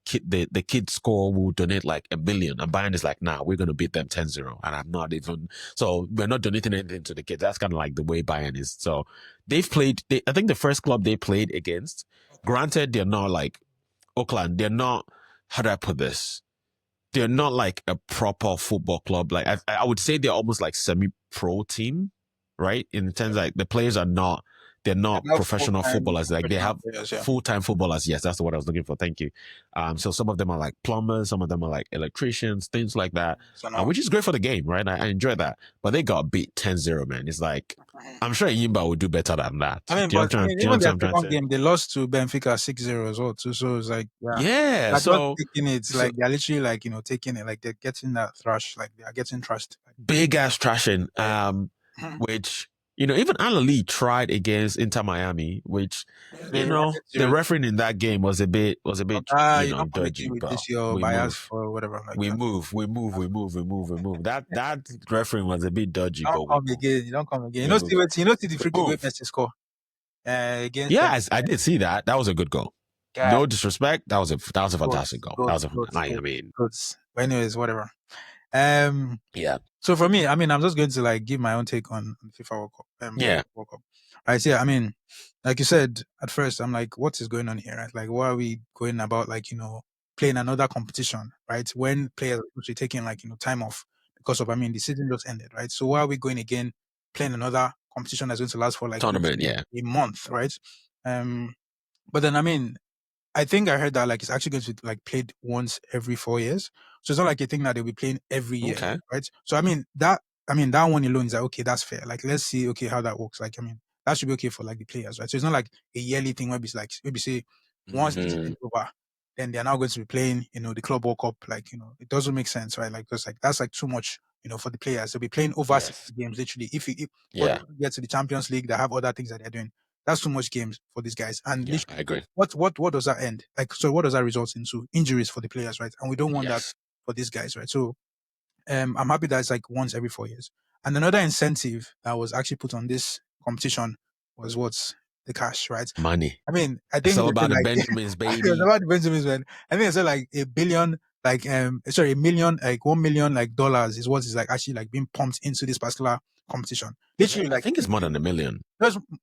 S1: kids score, we'll donate like $1 billion. And Bayern is like, nah, we're gonna beat them 10-0, and I'm not even. So we're not donating anything to the kids. That's kind of like the way Bayern is. So they've played. I think the first club they played against, granted, they're not like Oakland. They're not. How do I put this? They're not like a proper football club. Like I would say they're almost like semi-pro team, right? In the sense like the players are not, they're not professional footballers. Like they have
S2: players, yeah.
S1: full-time footballers. Yes, that's the word I was looking for. Thank you. So some of them are like plumbers, some of them are like electricians, things like that, which is great for the game, right? I enjoy that. But they got beat 10-0, man. It's like, I'm sure Yimba would do better than that.
S2: I mean, but even their second game, they lost to Benfica 6-0 as well, too. So it's like,
S1: yeah.
S2: They're just taking it, like, they're literally like, taking it, like, they're getting that thrash, like, they are getting trashed.
S1: Big ass trashing, which, even Al tried against Inter Miami, which, the refereeing in that game was a bit, dodgy, but we move.
S2: Or whatever. Like
S1: we move. That refereeing was a bit dodgy.
S2: You don't come again. You know, see the free kick with Messi score. Against
S1: I did see that. That was a good goal. God. No disrespect. That was a fantastic goal. That was
S2: But anyways, whatever.
S1: Yeah.
S2: So for me, I mean, I'm just going to like give my own take on FIFA World Cup. World Cup. Right. Yeah. I mean, like you said at first, I'm like, what is going on here? Right? Like, why are we going about like playing another competition? Right? When players are actually taking like time off because of the season just ended. Right? So why are we going again playing another competition that's going to last for like
S1: tournament?
S2: A month. Right? But then I think I heard that like it's actually going to be like played once every 4 years. So it's not like a thing that they'll be playing every year.
S1: Okay.
S2: Right. So that one alone is like, okay, that's fair. Like let's see how that works. Like that should be okay for like the players, right? So it's not like a yearly thing where it's like maybe say once the season is over, then they're now going to be playing, the Club World Cup. Like, it doesn't make sense, right? Like because like that's like too much, for the players. They'll be playing over 60 games literally. If get to the Champions League, they have other things that they're doing. That's too much games for these guys. And
S1: I agree.
S2: What does that end? Like, so what does that result into? Injuries for the players, right? And we don't want that for these guys, right? So, I'm happy that it's like once every 4 years. And another incentive that was actually put on this competition was what's the cash, right?
S1: Money.
S2: I mean, I think
S1: it's all about the Benjamins, baby.
S2: It's about the Benjamins, man. I think it's like $1 billion, like $1 million, like $1 million, like dollars is what is like actually like being pumped into this particular competition. Literally, like
S1: I think it's more than $1 million.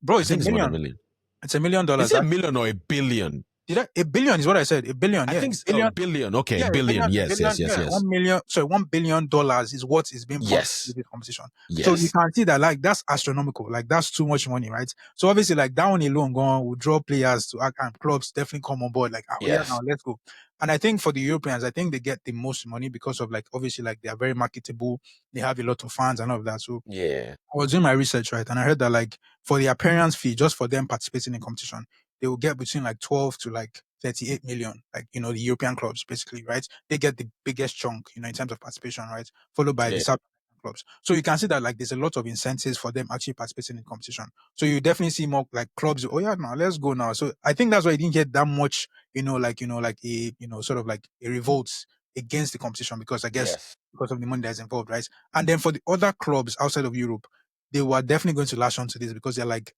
S2: Bro, it's $1 million.
S1: More than $1 million.
S2: It's $1 million.
S1: Is it $1 million or $1 billion?
S2: $1 billion is what I said. $1 billion.
S1: I think it's $1 billion. Okay, $1 billion. Yes.
S2: $1 million. So $1 billion is what is being pumped into this competition.
S1: Yes.
S2: So you can see that like that's astronomical. Like that's too much money, right? So obviously like that one alone will draw players to and clubs definitely come on board. Like now let's go. And I think for the Europeans, I think they get the most money because of like obviously like they are very marketable. They have a lot of fans and all of that. So
S1: I
S2: was doing my research, right, and I heard that like for the appearance fee, just for them participating in competition, they will get between like 12 to like 38 million, like, the European clubs, basically, right? They get the biggest chunk, in terms of participation, right? Followed by the South American clubs. So you can see that like there's a lot of incentives for them actually participating in competition. So you definitely see more like clubs, oh yeah, now let's go now. So I think that's why you didn't get that much, like a, sort of like a revolt against the competition because I guess because of the money that's involved, right? And then for the other clubs outside of Europe, they were definitely going to lash onto this because they're like,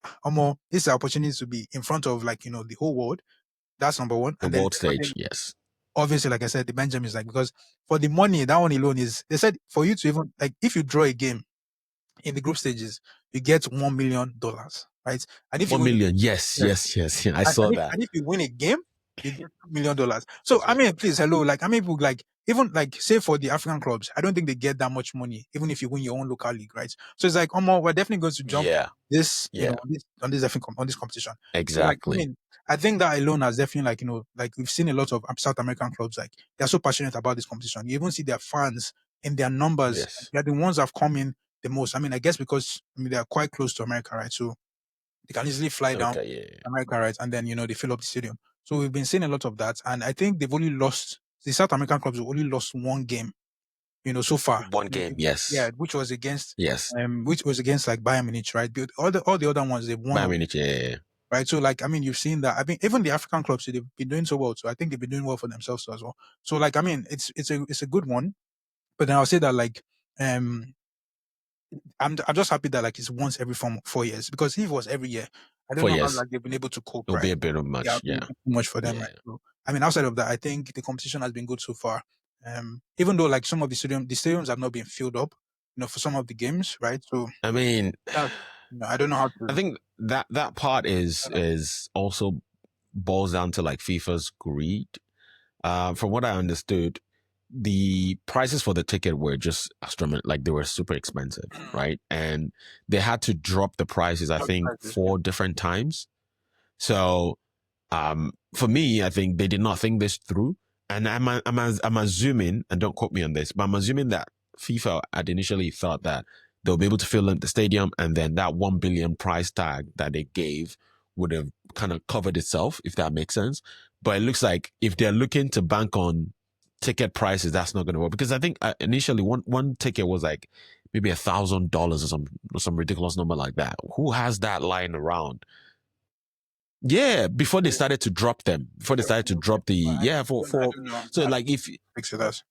S2: this is an opportunity to be in front of like, the whole world. That's number one.
S1: The world stage, yes.
S2: Obviously, like I said, the Benjamins, like, because for the money, that one alone is, they said for you to even, like, if you draw a game in the group stages, you get $1 million, right? And if
S1: $1 million, yes. I saw that.
S2: And if you win a game, you get $2 million. So, I mean, please, hello, like, I mean, people, like, even like say for the African clubs, I don't think they get that much money, even if you win your own local league, right? So it's like, we're definitely going to jump this, on this competition.
S1: Exactly.
S2: So, like, I think that alone has definitely like we've seen a lot of South American clubs, like they're so passionate about this competition. You even see their fans in their numbers.
S1: Yes.
S2: They're the ones that have come in the most. I mean, I guess because they're quite close to America, right? So they can easily fly down to America, right? And then, they fill up the stadium. So we've been seeing a lot of that. And I think they've only lost, the South American clubs have only lost one game, so far.
S1: One game, yes.
S2: Yeah, which was against, like Bayern Munich, right? But all the other ones, they've won.
S1: Bayern Munich,
S2: Right. So like, I mean, you've seen that. I mean, even the African clubs, they've been doing so well. So I think they've been doing well for themselves as well. So like, I mean, it's a good one. But then I'll say that like, I'm just happy that like it's once every 4 years, because if it was every year, I don't
S1: For
S2: know how
S1: yes,
S2: like they've been able to cope,
S1: it'll be
S2: right?
S1: a bit of
S2: Yeah,
S1: much.
S2: too
S1: Yeah,
S2: much for them, right?
S1: yeah.
S2: So, I mean, outside of that, I think the competition has been good so far. Even though like some of the stadiums have not been filled up, for some of the games, right? So
S1: I mean,
S2: that, I don't know how
S1: I
S2: to.
S1: think that part is also boils down to like FIFA's greed. From what I understood, the prices for the ticket were just astronomical, like they were super expensive, right? And they had to drop the prices, I
S2: Not the
S1: think,
S2: prices, yeah.
S1: 4 different times. So for me, I think they did not think this through. And I'm assuming, and don't quote me on this, but I'm assuming that FIFA had initially thought that they'll be able to fill in the stadium, and then that 1 billion price tag that they gave would have kind of covered itself, if that makes sense. But it looks like if they're looking to bank on ticket prices, that's not going to work, because I think initially one ticket was like maybe $1,000 or some ridiculous number like that. Who has that lying around? Yeah, before they started to drop them, before they started to drop the yeah
S2: I
S1: for
S2: don't know.
S1: so
S2: I don't
S1: like
S2: fix it as.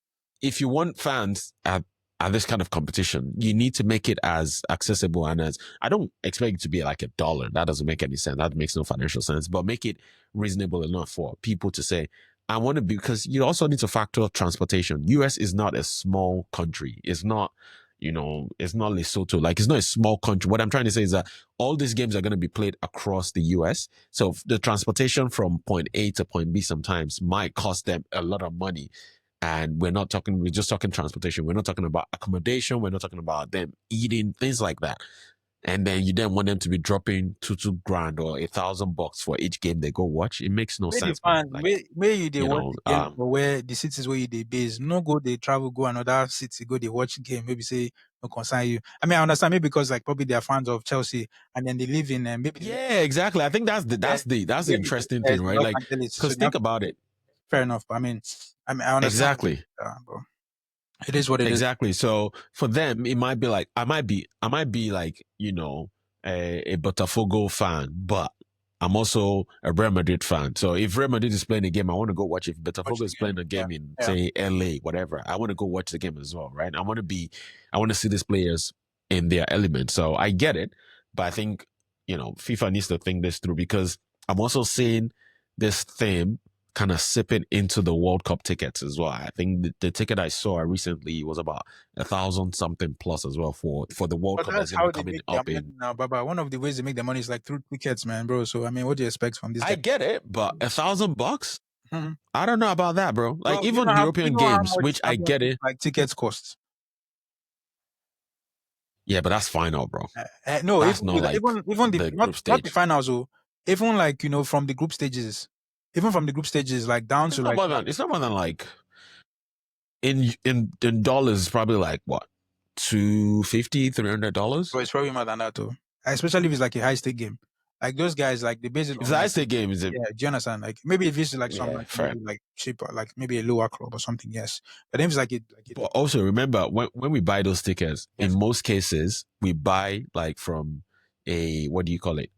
S1: if you want fans at this kind of competition, you need to make it as accessible and as I don't expect it to be like $1. That doesn't make any sense. That makes no financial sense. But make it reasonable enough for people to say, I want to be, because you also need to factor transportation. US is not a small country. It's not, it's not Lesotho. Like it's not a small country. What I'm trying to say is that all these games are going to be played across the US. So the transportation from point A to point B sometimes might cost them a lot of money. And we're just talking transportation. We're not talking about accommodation. We're not talking about them eating, things like that. And then you then want them to be dropping two grand or $1,000 for each game they go watch. It makes no
S2: May the
S1: sense, man.
S2: fans,
S1: Like,
S2: may you they
S1: you
S2: watch
S1: know,
S2: the game for where the cities where you they base. No go they travel go another city go they watch game. Maybe say no concern you. I mean I understand maybe because like probably they are fans of Chelsea and then they live in maybe they live
S1: yeah, exactly. I think
S2: where
S1: that's the
S2: maybe
S1: interesting
S2: there's
S1: thing, right?
S2: Los
S1: Like,
S2: Angeles. So
S1: because
S2: they have
S1: think
S2: to,
S1: about it.
S2: fair enough. But I mean I understand.
S1: Exactly.
S2: But it is what it is.
S1: Exactly. So for them, it might be like I might be like a Botafogo fan, but I'm also a Real Madrid fan. So if Real Madrid is playing a game, I want to go watch. If
S2: Watch
S1: Botafogo
S2: the
S1: is
S2: game.
S1: playing a
S2: Yeah.
S1: game in
S2: Yeah.
S1: say LA, whatever, I want to go watch the game as well, right? I want to see these players in their element. So I get it, but I think FIFA needs to think this through, because I'm also seeing this theme kind of sipping into the World Cup tickets as well. I think the ticket I saw recently was about 1,000 something plus as well for the World
S2: But
S1: Cup
S2: that's
S1: that's going to be
S2: how they
S1: coming
S2: make their
S1: up
S2: money
S1: in.
S2: now, Baba. One of the ways they make their money is like through tickets, man, bro. So I mean, what do you expect from this
S1: I
S2: guy?
S1: get it, but $1,000,
S2: Mhm.
S1: I don't know about that, bro. Like
S2: Bro,
S1: even
S2: you
S1: European
S2: know how
S1: games,
S2: much
S1: which I
S2: Champions
S1: get
S2: League
S1: it,
S2: like tickets cost?
S1: yeah, but that's final, bro.
S2: No,
S1: That's not like
S2: even the
S1: the
S2: not
S1: group
S2: not the
S1: stage.
S2: finals, oh, even like from the group stages, even from the group stages, like down to like
S1: It's not more than like in dollars, probably like what, 250, $300.
S2: bro, it's probably more than that, too. Especially if it's like a high stake game. Like those guys, like they base it
S1: If
S2: on
S1: the
S2: like
S1: ice game is it,
S2: yeah, do you understand? Like maybe if it's like some
S1: yeah,
S2: like
S1: fair.
S2: maybe like cheaper, like maybe a lower club or something, yes. But if it's like it
S1: But also remember, when we buy those tickets,
S2: yes,
S1: in most cases we buy like from a, what do you call it?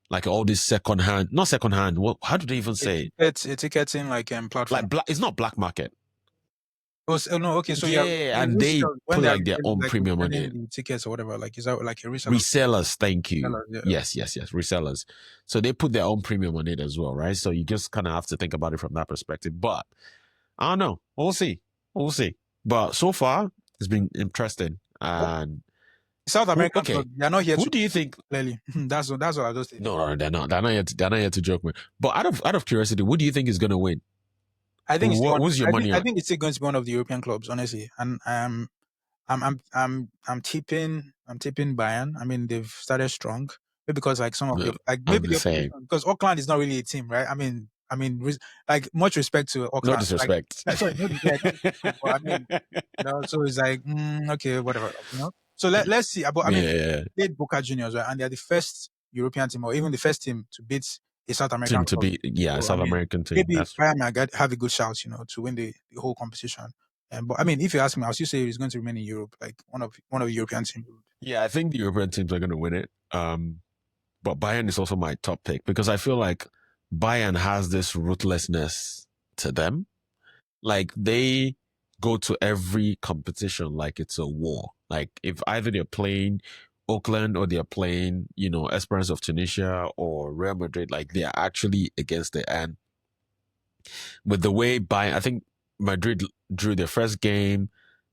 S1: Like all this second hand, not second hand. What? How do they even say it?
S2: a ticketing like platform.
S1: Like black. It's not black market.
S2: Oh no, okay, so yeah,
S1: Yeah,
S2: the
S1: and they
S2: resellers when
S1: put
S2: they are
S1: like their own
S2: like
S1: premium on
S2: reselling
S1: it.
S2: the tickets or whatever, like is that like a reseller?
S1: Resellers, thank you.
S2: Reseller, yeah.
S1: Yes, yes, yes. Resellers. So they put their own premium on it as well, right? So you just kind of have to think about it from that perspective. But I don't know. We'll see. We'll see. But so far, it's been interesting. And
S2: South American
S1: okay,
S2: clubs, they're not here
S1: who
S2: to
S1: do you think?
S2: clearly. That's what I just say.
S1: No, no, they're not. They're not yet. They're not yet to joke with. But out of curiosity, what do you think is going to win?
S2: I think it's still
S1: What's your money
S2: I
S1: on?
S2: think it's still going to be one of the European clubs, honestly. And I'm tipping Bayern. I mean, they've started strong. Maybe because like some of the like
S1: I'm
S2: maybe
S1: the
S2: the
S1: same.
S2: opposition because Auckland is not really a team, right? Like much respect to
S1: No
S2: Auckland. Like
S1: disrespect.
S2: sorry, no disrespect, but I mean, so it's like okay, whatever, So let's see. But I mean,
S1: Yeah.
S2: they played Boca Juniors, right? And they're the first European team, or even the first team to beat a South American
S1: Team to
S2: club.
S1: beat, yeah,
S2: So I
S1: South
S2: mean,
S1: American team.
S2: maybe
S1: That's true.
S2: Bayern might have a good shout, to win the whole competition. But I mean, if you ask me, I'll still say he's going to remain in Europe, like one of the European teams.
S1: Yeah, I think the European teams are going to win it. But Bayern is also my top pick, because I feel like Bayern has this ruthlessness to them. Like they go to every competition like it's a war. Like if either they're playing Oakland or they're playing, Esperance of Tunisia or Real Madrid, like they are actually against it. And with the way I think Madrid drew their first game,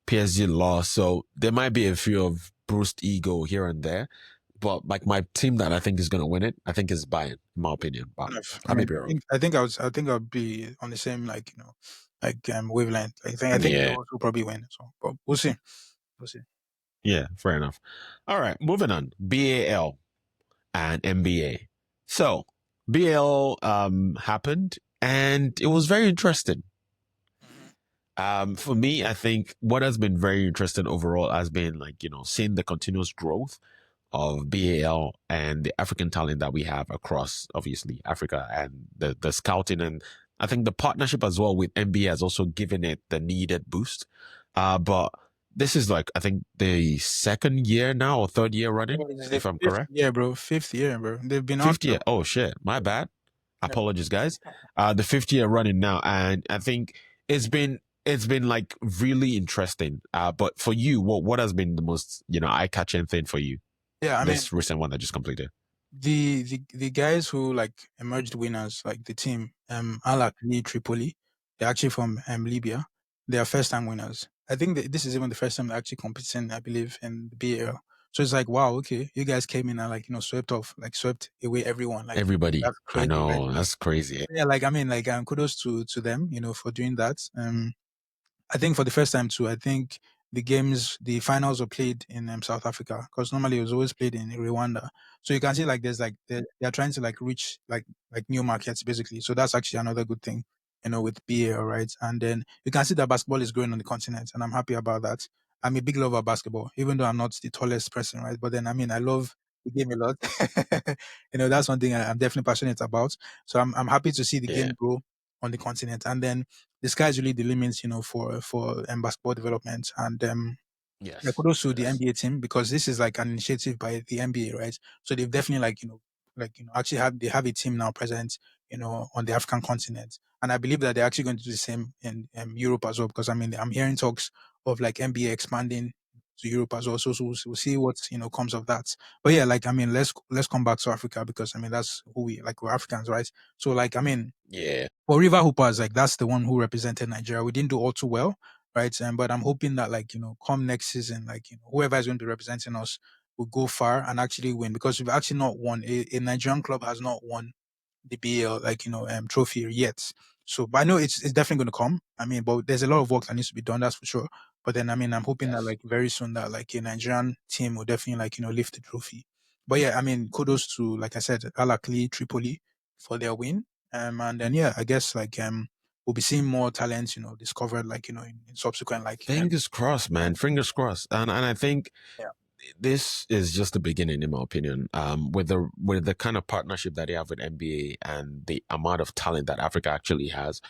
S1: PSG lost, so there might be a few of bruised ego here and there. But like my team that I think is going to win it, I think is Bayern, in my opinion. But
S2: Enough. I
S1: I may
S2: mean,
S1: be
S2: I
S1: wrong.
S2: think I think I would be on the same wavelength. I think they
S1: Yeah,
S2: also probably win. So, but we'll see. We'll see.
S1: yeah, fair enough. All right, moving on. BAL and NBA. So BAL happened, and it was very interesting.
S2: Mhm.
S1: For me, I think what has been very interesting overall has been like, seeing the continuous growth of BAL and the African talent that we have across obviously Africa and the scouting. And I think the partnership as well with NBA has also given it the needed boost. But this is like, I think the second year now or third year
S2: I
S1: running,
S2: think it's the
S1: if I'm
S2: fifth
S1: correct.
S2: year, bro. Fifth year, bro. They've been on.
S1: Fifth year. Oh shit. My bad.
S2: Yeah.
S1: Apologies, guys. The fifth year running now, and I think it's been like really interesting. But for you, what has been the most eye catching thing for you
S2: Yeah, I mean,
S1: this recent one that just completed?
S2: the guys who like emerged winners, like the team, Al Ahly Tripoli, they're actually from Libya. They are first time winners. I think that this is even the first time they're actually competing, I believe, in the BAL. So it's like, wow, okay, you guys came in and like swept away everyone. Like
S1: Everybody,
S2: that's
S1: I
S2: crazy, right?
S1: know that's crazy.
S2: Yeah, like I mean, like kudos to them, for doing that. I think for the first time too, I think the finals were played in South Africa because normally it was always played in Rwanda. So you can see like there's like they're trying to like reach like new markets basically. So that's actually another good thing, with BAL, right? And then you can see that basketball is growing on the continent, and I'm happy about that. I'm a big lover of basketball, even though I'm not the tallest person, right? But then I mean I love the game a lot. That's one thing I'm definitely passionate about. So I'm happy to see the
S1: Yeah.
S2: game grow on the continent. And then the sky's really the limit, for basketball development. And yeah,
S1: Yes.
S2: kudos to the
S1: Yes.
S2: NBA team because this is like an initiative by the NBA, right? So they've definitely actually have a team now present, on the African continent. And I believe that they're actually going to do the same in Europe as well, because I mean I'm hearing talks of like NBA expanding to Europe as well. So we'll see what comes of that. But yeah, like I mean, let's come back to Africa because I mean that's who we're Africans, right? So like I mean,
S1: Yeah.
S2: for River Hoopers, like that's the one who represented Nigeria. We didn't do all too well, right? But I'm hoping that come next season, whoever is going to be representing us will go far and actually win because we've actually not won. A Nigerian club has not won the BAL trophy yet. So, but I know it's definitely going to come. I mean, but there's a lot of work that needs to be done. That's for sure. But then I mean, I'm hoping that
S1: Yes.
S2: like very soon that like a Nigerian team will definitely lift the trophy. But yeah, I mean, kudos to like I said, Al Ahly Tripoli for their win. And then yeah, I guess we'll be seeing more talents, discovered in subsequent
S1: Fingers crossed, man. Fingers crossed. And I think
S2: yeah.
S1: this is just the beginning, in my opinion. With the kind of partnership that they have with NBA and the amount of talent that Africa actually has,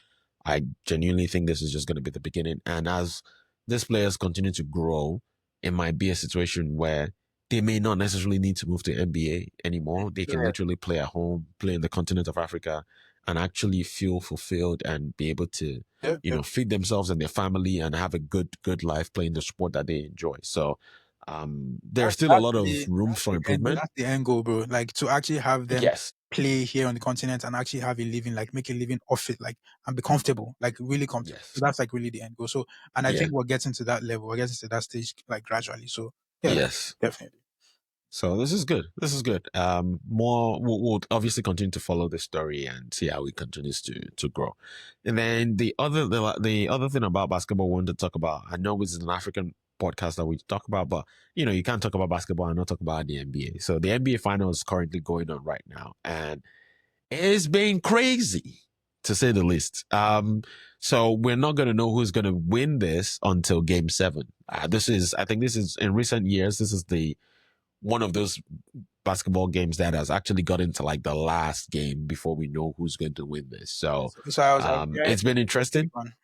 S1: I genuinely think this is just going to be the beginning. And as these players continue to grow, it might be a situation where they may not necessarily need to move to NBA anymore. They can
S2: Yeah,
S1: literally play at home, play in the continent of Africa, and actually feel fulfilled and be able to,
S2: yeah, yeah.
S1: feed themselves and their family and have a good life playing the sport that they enjoy. So there's still a lot of room for improvement.
S2: That's the end goal, bro. Like to actually have them
S1: Yes,
S2: play here on the continent and actually have a living, like make a living off it, and be comfortable, like really comfortable. So
S1: yes,
S2: that's like really the end goal. So, and I
S1: yeah,
S2: think we're getting to that level, we're getting to that stage like gradually. So yeah,
S1: yes.
S2: definitely.
S1: So this is good. This is good. More we'll obviously continue to follow the story and see how it continues to grow. And then the other thing about basketball we want to talk about. I know this is an African podcast that we talk about, but you can't talk about basketball and not talk about the NBA. So the NBA final is currently going on right now, and it's been crazy to say the least. So we're not going to know who's going to win this until Game 7. I think this is in recent years. This is the one of those basketball games that has actually got into like the last game before we know who's going to win this. So
S2: So I was very
S1: it's been
S2: big
S1: interesting.
S2: on.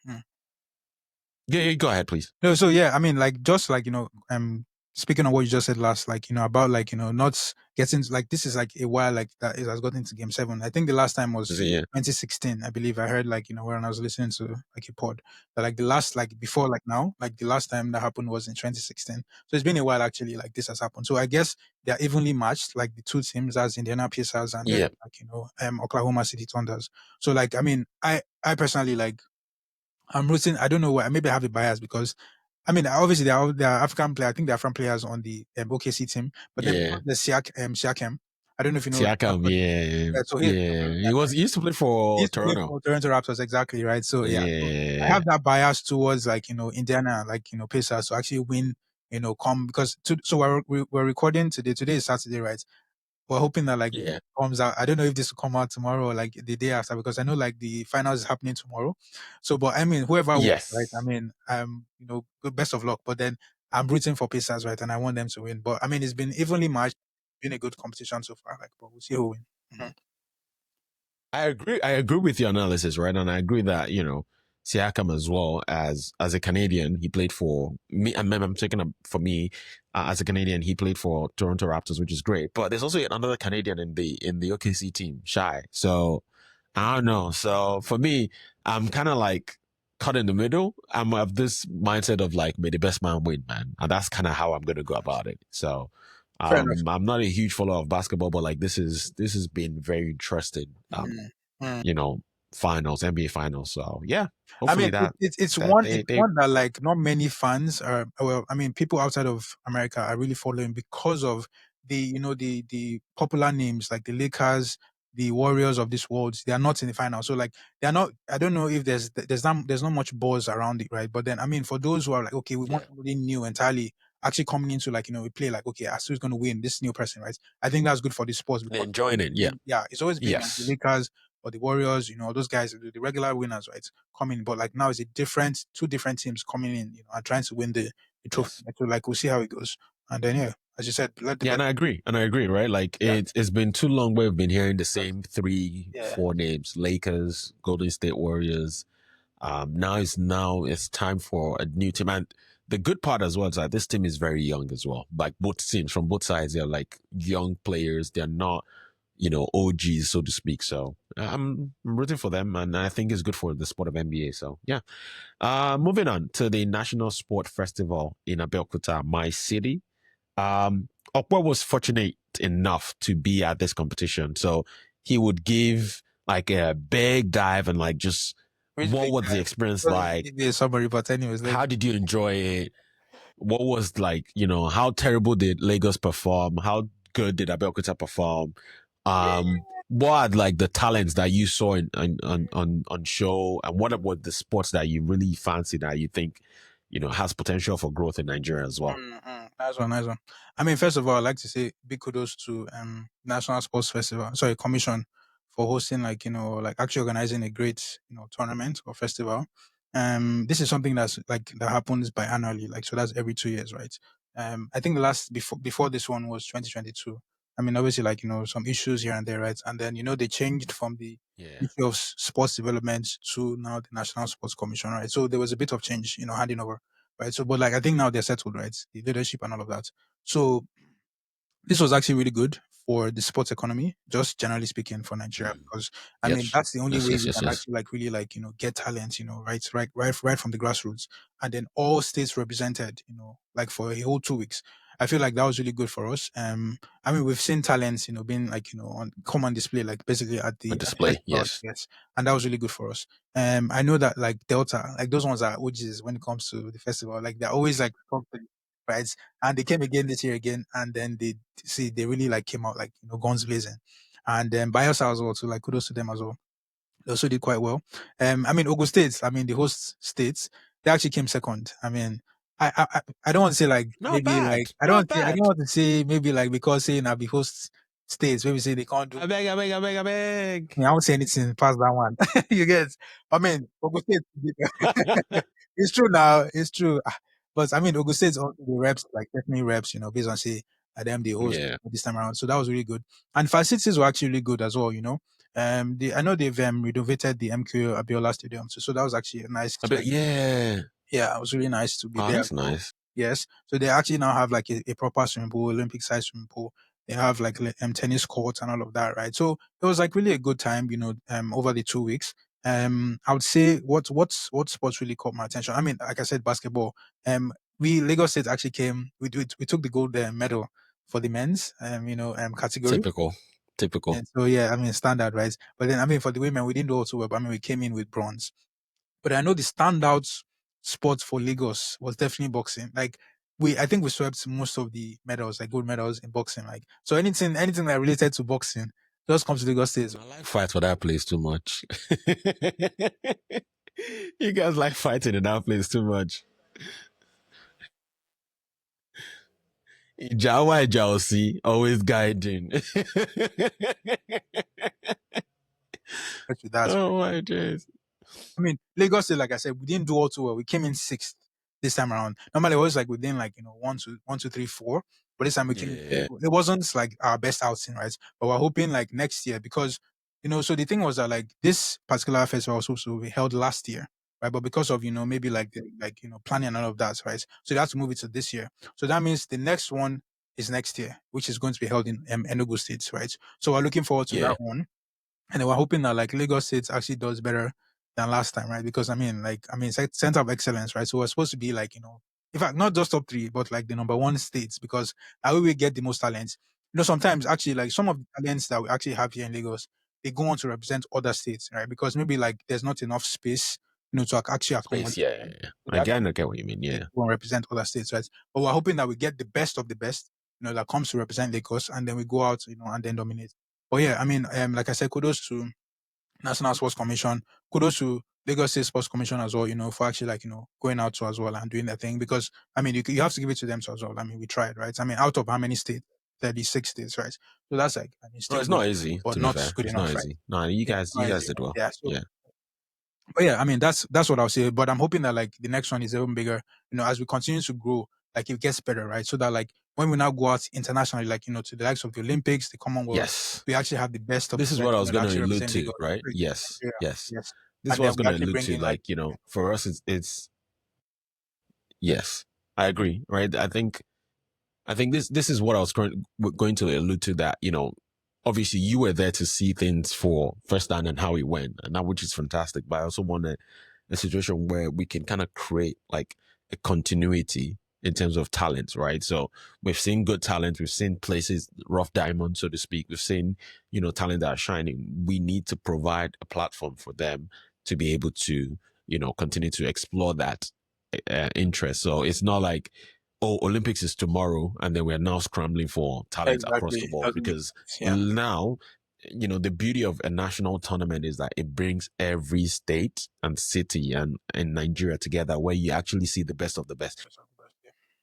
S1: Yeah, go ahead, please.
S2: No, so yeah, I mean, like just like speaking of what you just said last, like, about like, not getting like, this is like a while like that it has gotten to game seven. I think the last time was
S1: Yeah,
S2: 2016, I believe. I heard like, when I was listening to like a pod that like the last, like before, like now, like the last time that happened was in 2016. So it's been a while actually, like this has happened. So I guess they're evenly matched, like the two teams as Indiana Pacers and then
S1: yeah,
S2: like, Oklahoma City Thunders. So like, I mean, I personally like, I'm rooting. I don't know why. Maybe I have a bias because, I mean, obviously there are African players. I think there are African players on the OKC team. But then
S1: yeah.
S2: because the Siakam, I don't know if you know.
S1: Siakam, yeah,
S2: So he's
S1: yeah. He used to play
S2: he
S1: for
S2: used to play
S1: Toronto.
S2: for Toronto Raptors, exactly right. So yeah, so I
S1: Yeah,
S2: have that bias towards like Indiana, like Pacers to actually win. Come because so we're recording today. Today is Saturday, right? We're hoping that like
S1: yeah.
S2: comes out. I don't know if this will come out tomorrow or like the day after because I know like the finals is happening tomorrow. So, but I mean, whoever wins, right? I
S1: Yes.
S2: mean, good best of luck. But then I'm rooting for Pacers, right? And I want them to win. But I mean, it's been evenly matched, been a good competition so far. Like, but we'll see who wins. Mhm.
S1: I agree. I agree with your analysis, right? And I agree that Siakam as well as a Canadian, he played for me. I'm taking up for me as a Canadian, he played for Toronto Raptors, which is great. But there's also another Canadian in the OKC team, Shy. So I don't know. So for me, I'm kind of like cut in the middle. I'm of this mindset of like, may the best man win, man, and that's kind of how I'm gonna go about it. So.
S2: Fair enough.
S1: I'm not a huge follower of basketball, but like this has been very interesting.
S2: Mm. Mm.
S1: You know, finals, NBA finals. So yeah,
S2: I
S1: hopefully
S2: mean,
S1: that
S2: it's
S1: that
S2: one it's
S1: they
S2: one that like not many fans are. Well, I mean, people outside of America are really following because of the the popular names like the Lakers, the Warriors of this world. They are not in the final, so like they are not. I don't know if there's not much buzz around it, right? But then I mean, for those who are like, okay, we want
S1: yeah
S2: somebody new entirely. Actually coming into like we play like okay, Asu is going to win this new person, right? I think that's good for the sports
S1: they're
S2: because
S1: enjoying it. Yeah,
S2: yeah, it's always been like the
S1: yes,
S2: Lakers or the Warriors, those guys, the regular winners, right? Coming, but like now it's a different, two different teams coming in, and trying to win the trophy.
S1: yes.
S2: So like we'll see how it goes, and then yeah, as you said, let the
S1: Yeah,
S2: best.
S1: and I agree, right? Like
S2: Yeah,
S1: it's been too long we've been hearing the same three,
S2: yeah.
S1: four names: Lakers, Golden State Warriors. Now it's time for a new team, and the good part as well is that this team is very young as well. Like both teams from both sides, they're like young players. They're not OGs, so to speak. So I'm rooting for them, and I think it's good for the sport of NBA. So yeah. Moving on to the National Sport Festival in Abeokuta, my city. Okwa was fortunate enough to be at this competition, so he would give like a big dive and like just
S2: Which
S1: what
S2: big
S1: was the
S2: guy?
S1: experience
S2: Well,
S1: like?
S2: give me a summary, but anyways,
S1: How did you enjoy it? What was like, how terrible did Lagos perform? How good did Abeokuta perform? What are like the talents that you saw on show, and what were the sports that you really fancy that you think, has potential for growth in Nigeria as well?
S2: Nice one, nice one. I mean, first of all, I'd like to say big kudos to National Sports Festival, sorry, Commission for hosting like like actually organizing a great tournament or festival. This is something that happens biannually, like so that's every 2 years, right? I think the last before this one was 2022. I mean, obviously, like some issues here and there, right? And then they changed from the
S1: Yeah.
S2: issue of sports development to now the National Sports Commission, right? So there was a bit of change, handing over, right? So, but like I think now they're settled, right? The leadership and all of that. So this was actually really good for the sports economy, just generally speaking for Nigeria,
S1: Mm.
S2: because I mean
S1: Yes.
S2: that's the only
S1: Yes.
S2: way
S1: Yes.
S2: we
S1: Yes.
S2: can
S1: Yes.
S2: actually like really like get talent, right from the grassroots, and then all states represented, like for a whole 2 weeks. I feel like that was really good for us. I mean we've seen talents, being like on come on display, like basically
S1: On
S2: at the
S1: display.
S2: festival,
S1: Yes.
S2: yes, and that was really good for us. I know that like Delta, like those ones are OGs when it comes to the festival, like they're always like top, right? And they came again this year again, and then they really like came out like guns blazing, and then Bielsa as well. So like kudos to them as well. They also did quite well. I mean Ogun State, I mean the host states, they actually came second. I mean, I don't want to say like
S1: Not
S2: maybe like
S1: bad. Not
S2: I don't
S1: bad.
S2: want to say maybe like because saying I be host states, maybe say they can't do.
S1: I beg. I beg. I beg. I beg.
S2: I mean, I won't say anything past that one. You get? I mean, Ogun State. It's true now. It's true. But I mean, Ogun State's also the reps, like definitely reps, based on say at them the host
S1: Yeah.
S2: this time around. So that was really good. And facilities were actually really good as well. I know they've renovated the MQ Abiola Stadium, so that was actually a nice
S1: I bet.
S2: like
S1: Yeah.
S2: yeah, it was really nice to be
S1: Oh,
S2: there as
S1: that's
S2: well.
S1: nice.
S2: Yes. So they actually now have like a proper swimming pool, Olympic size swimming pool. They have like tennis courts and all of that, right? So it was like really a good time, over the 2 weeks. I would say what sports really caught my attention. I mean, like I said, basketball. We Lagos State actually came. We took the gold medal for the men's category.
S1: Typical. Typical.
S2: And so yeah, I mean standard, right? But then I mean for the women, we didn't do also well. But I mean we came in with bronze. But I know the standout sport for Lagos was definitely boxing. Like I think we swept most of the medals, like gold medals in boxing. Like so, anything that related to boxing just comes to Lagos State.
S1: I like fight for that place too much. You guys like fighting in that place too much. Jawa Jawsi, always guiding.
S2: With that,
S1: Oh my days.
S2: I mean, Lagos State, like I said, we didn't do all too well. We came in sixth this time around. Normally, it was like within like one, two, three, four. But this time we came.
S1: Yeah.
S2: It wasn't like our best outing, right? But we're hoping like next year because So the thing was that like this particular festival was supposed to be held last year, right? But because of maybe like planning and all of that, right? So they have to move it to this year. So that means the next one is next year, which is going to be held in Enugu State, right? So we're looking forward to
S1: Yeah.
S2: that one. And then we're hoping that like Lagos State actually does better than last time, right? Because it's like center of excellence, right? So we're supposed to be like, in fact, not just top three, but like the number one states because I will get the most talents. Sometimes actually like some of the talents that we actually have here in Lagos, they go on to represent other states, right? Because maybe like there's not enough space, to actually
S1: Space,
S2: accommodate
S1: yeah,
S2: them.
S1: yeah, yeah.
S2: So they
S1: I get what you mean,
S2: they
S1: yeah.
S2: go and represent other states, right? But we're hoping that we get the best of the best, that comes to represent Lagos, and then we go out, and then dominate. But yeah, I mean, like I said, kudos to National Sports Commission. Kudos to Lagos State Sports Commission as well, for actually like, going out to as well and doing their thing because I mean you have to give it to them too as well. I mean, we tried, right? I mean, out of how many states? 36 states, right? So that's like I mean
S1: No,
S2: still
S1: it's
S2: good,
S1: not easy,
S2: but
S1: to be
S2: not
S1: fair.
S2: good
S1: It's not
S2: enough, right?
S1: easy. No, you
S2: Yeah,
S1: guys
S2: not
S1: you guys
S2: easy.
S1: did well.
S2: Yeah. So
S1: Yeah.
S2: but yeah, I mean that's what I'll say. But I'm hoping that like the next one is even bigger, as we continue to grow, like it gets better, right? So that like when we now go out internationally, like to the likes of the Olympics, the Commonwealth,
S1: Yes.
S2: we actually have the best of
S1: This
S2: the
S1: is
S2: best,
S1: what I was
S2: that
S1: gonna
S2: actually
S1: allude
S2: represent
S1: to,
S2: Lagos.
S1: right? Yes.
S2: Yeah,
S1: Yes.
S2: yes.
S1: This is
S2: And
S1: what I
S2: then
S1: was
S2: we
S1: gonna
S2: actually
S1: allude
S2: bring
S1: to.
S2: in like
S1: Like, for us it's yes. I agree, right? I think this is what I was going to allude to, that, obviously you were there to see things for first hand and how it went, and that, which is fantastic. But I also want a situation where we can kind of create like a continuity in terms of talent, right? So we've seen good talent, we've seen places, rough diamonds, so to speak. We've seen, talent that are shining. We need to provide a platform for them to be able to, continue to explore that interest. So it's not like, oh, Olympics is tomorrow, and then we're now scrambling for talent across
S2: exactly
S1: the
S2: it
S1: board.
S2: doesn't make
S1: Because
S2: sense. Yeah.
S1: now, the beauty of a national tournament is that it brings every state and city and Nigeria together, where you actually see the best of the best.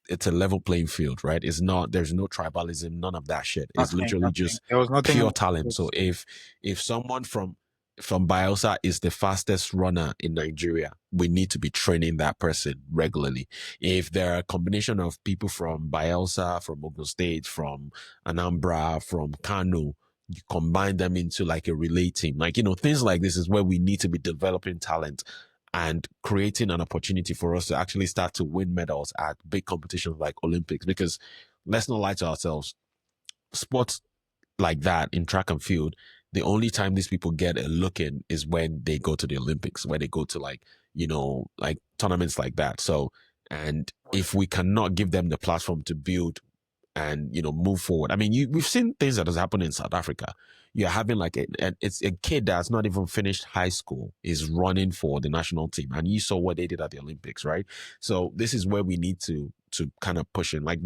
S1: It's a level playing field, right? There's no tribalism, none of that shit. It's
S2: Nothing,
S1: literally
S2: nothing.
S1: just
S2: There was nothing
S1: pure
S2: in
S1: talent. So
S2: this.
S1: if someone from Bielsa is the fastest runner in Nigeria, we need to be training that person regularly. If there are a combination of people from Bielsa, from Ogun State, from Anambra, from Kano, you combine them into like a relay team. Like, things like this is where we need to be developing talent and creating an opportunity for us to actually start to win medals at big competitions like Olympics. Because let's not lie to ourselves, sports like that in track and field, the only time these people get a look in is when they go to the Olympics, where they go to like, like tournaments like that. So, and if we cannot give them the platform to build and, move forward. I mean, we've seen things that has happened in South Africa. You're having like it's a kid that's not even finished high school is running for the national team, and you saw what they did at the Olympics, right? So this is where we need to kind of push in. Like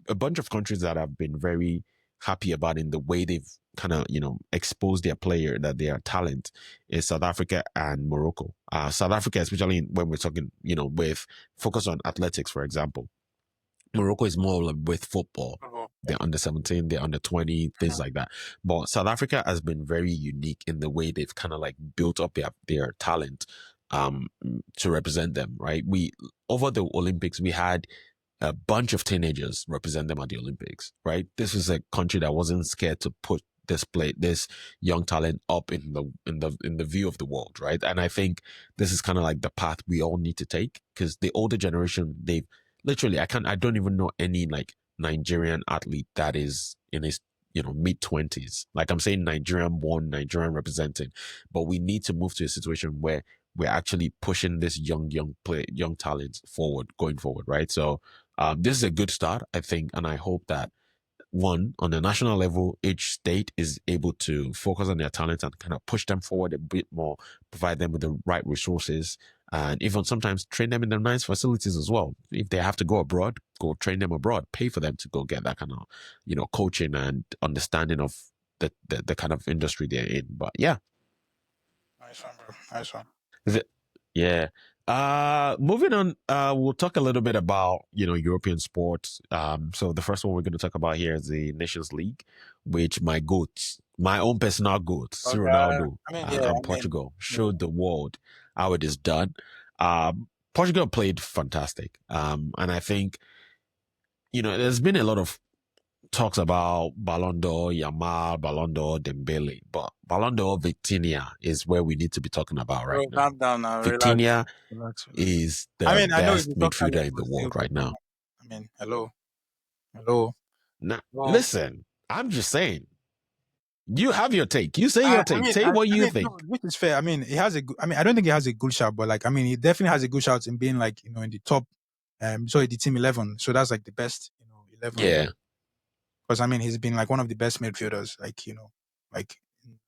S1: a bunch of countries that have been very happy about in the way they've kind of exposed their player, that their talent, is South Africa and Morocco. South Africa, especially when we're talking, with focus on athletics, for example. Morocco is more like with football.
S2: Oh,
S1: They're under 17, they're under 20, things like that. But South Africa has been very unique in the way they've kind of like built up their talent to represent them, right? Over the Olympics, we had a bunch of teenagers represent them at the Olympics, right? This is a country that wasn't scared to put this young talent up in the view of the world, right? And I think this is kind of like the path we all need to take, because the older generation, literally, I don't even know any like Nigerian athlete that is in his mid 20s. Like I'm saying, Nigerian born, Nigerian representing, but we need to move to a situation where we're actually pushing this young talent forward, going forward, right? So this is a good start, I think, and I hope that one, on the national level, each state is able to focus on their talents and kind of push them forward a bit more, provide them with the right resources, and even sometimes train them in the nice facilities as well. If they have to go abroad, go train them abroad, pay for them to go get that kind of, coaching and understanding of the kind of industry they're in. But yeah,
S2: Nice one, bro. Nice one.
S1: is it? Yeah. Moving on, we'll talk a little bit about, European sports. So the first one we're going to talk about here is the Nations League, which my own personal goat,
S2: Okay.
S1: Ronaldo,
S2: I mean, yeah.
S1: and
S2: I mean,
S1: Portugal
S2: yeah.
S1: showed the world how it is done. Portugal played fantastic. And I think, there's been a lot of talks about Ballon d'Or, Yamal, Ballon d'Or, Dembele, but Ballon d'Or Vitinha is where we need to be talking about right
S2: Bro,
S1: now.
S2: calm down now. Relax.
S1: Vitinha
S2: Relax. Relax.
S1: is
S2: I
S1: the
S2: mean, I know it's
S1: best
S2: a top
S1: midfielder
S2: talent,
S1: in
S2: but
S1: the
S2: still,
S1: world right
S2: come
S1: now.
S2: on. I mean, hello. Hello.
S1: Now,
S2: Hello.
S1: listen, I'm just saying. You have your take. You say
S2: I,
S1: your
S2: I
S1: take.
S2: mean,
S1: Say
S2: I,
S1: what
S2: I
S1: you
S2: mean, no,
S1: think.
S2: which is fair. I mean, he has a good. I mean, I don't think he has a good shot, but like, I mean, he definitely has a good shot in being like, in the top. Sorry, the team 11. So that's like the best, 11.
S1: Yeah,
S2: Because I mean, he's been like one of the best midfielders, like like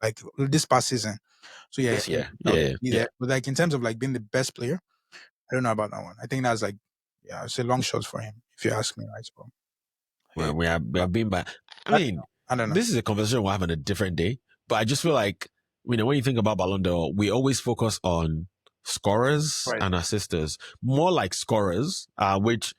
S2: like this past season. So yeah,
S1: this year.
S2: no,
S1: Yeah,
S2: be
S1: yeah.
S2: there. But like in terms of like being the best player, I don't know about that one. I think that's like, yeah, it's a long shot for him, if you ask me, right? Bro.
S1: Well,
S2: Hey,
S1: we have been by. I
S2: I don't know.
S1: mean,
S2: I don't know.
S1: this is a conversation we'll have on a different day. But I just feel like when you think about Ballon d'Or, we always focus on scorers
S2: Right.
S1: and assisters, more like scorers, which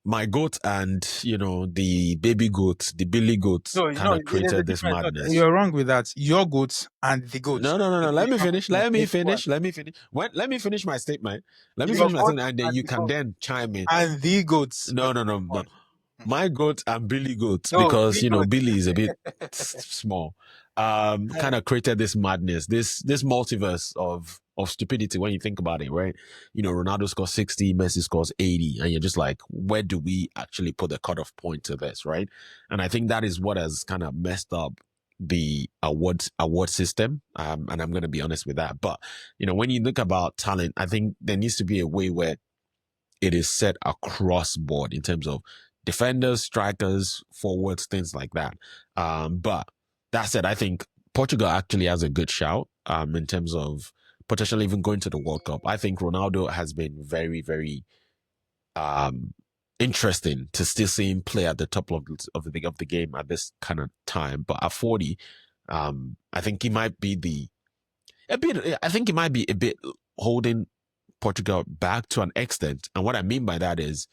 S1: my goat and the baby goat, the Billy goat,
S2: No,
S1: kind of
S2: there's a
S1: created this
S2: difference. No,
S1: madness.
S2: you're wrong with that. Your goats and the goats.
S1: No, no, no, no. Let me finish. Let me
S2: Go on.
S1: finish. Let me finish. Let me finish my statement. Let me
S2: Your
S1: finish my
S2: goats
S1: statement, and then
S2: and
S1: you
S2: the
S1: can
S2: goats
S1: then chime in.
S2: and the goats.
S1: No,
S2: Okay,
S1: no, no,
S2: go
S1: no.
S2: on. Hmm.
S1: My goat and Billy goat,
S2: No,
S1: because
S2: the goats.
S1: Billy is a bit small. Kind of created this madness, this multiverse of stupidity when you think about it, right? Ronaldo scores 60, Messi scores 80, and you're just like, where do we actually put the cutoff point to this, right? And I think that is what has kind of messed up the award system. And I'm gonna be honest with that. But when you look about talent, I think there needs to be a way where it is set across board in terms of defenders, strikers, forwards, things like that. But that said, I think Portugal actually has a good shout in terms of potentially even going to the World Cup. I think Ronaldo has been very, very um, interesting to still see him play at the top of the game at this kind of time. But at 40, I think he might be a bit. I think he might be a bit holding Portugal back to an extent. And what I mean by that is,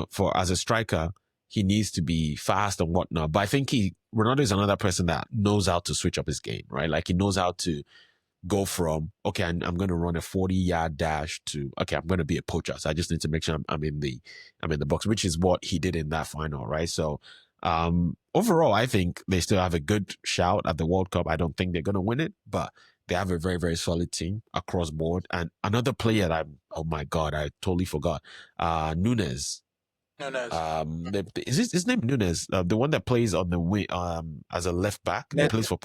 S1: for as a striker, he needs to be fast and whatnot. But I think Ronaldo is another person that knows how to switch up his game, right? Like he knows how to go from, okay, I'm going to run a 40-yard dash to, okay, I'm going to be a poacher. So I just need to make sure I'm in the box, which is what he did in that final, right? So overall, I think they still have a good shout at the World Cup. I don't think they're going to win it, but they have a very, very solid team across board. And another player that oh my God, I totally forgot. Nunes.
S2: Nunes.
S1: Is his name Nunes? The one that plays on the wing, as a left back, that
S2: Yes.
S1: plays for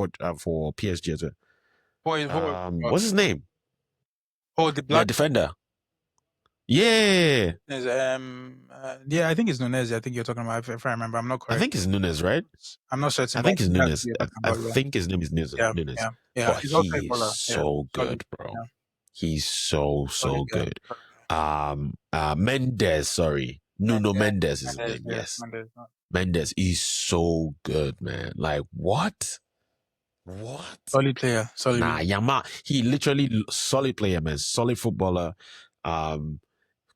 S1: PSG as well.
S2: Who?
S1: What's his name?
S2: Oh, the
S1: The
S2: black.
S1: defender. Yeah,
S2: Is, yeah, I think it's Nunez. I think you're talking about. If I remember, I'm not
S1: I
S2: correct.
S1: think it's Nunes, right?
S2: I'm not certain,
S1: I
S2: but I
S1: think it's
S2: think that's
S1: Nunes.
S2: what you're talking
S1: I
S2: about. Yeah,
S1: think his name is
S2: yeah,
S1: Nunes.
S2: yeah, yeah.
S1: But
S2: He's also a
S1: he is
S2: baller. Yeah,
S1: so
S2: solid.
S1: good, bro.
S2: Yeah,
S1: He's so
S2: solid
S1: so
S2: guy.
S1: good. Mendes, sorry, Nuno
S2: Yeah,
S1: Mendes is his
S2: Mendes.
S1: name.
S2: Yeah,
S1: Yes,
S2: Mendes.
S1: Mendes. He's so good, man. Like what? What?
S2: Solid player. Solid.
S1: Nah, Yama. He literally solid player, man. Solid footballer. Um,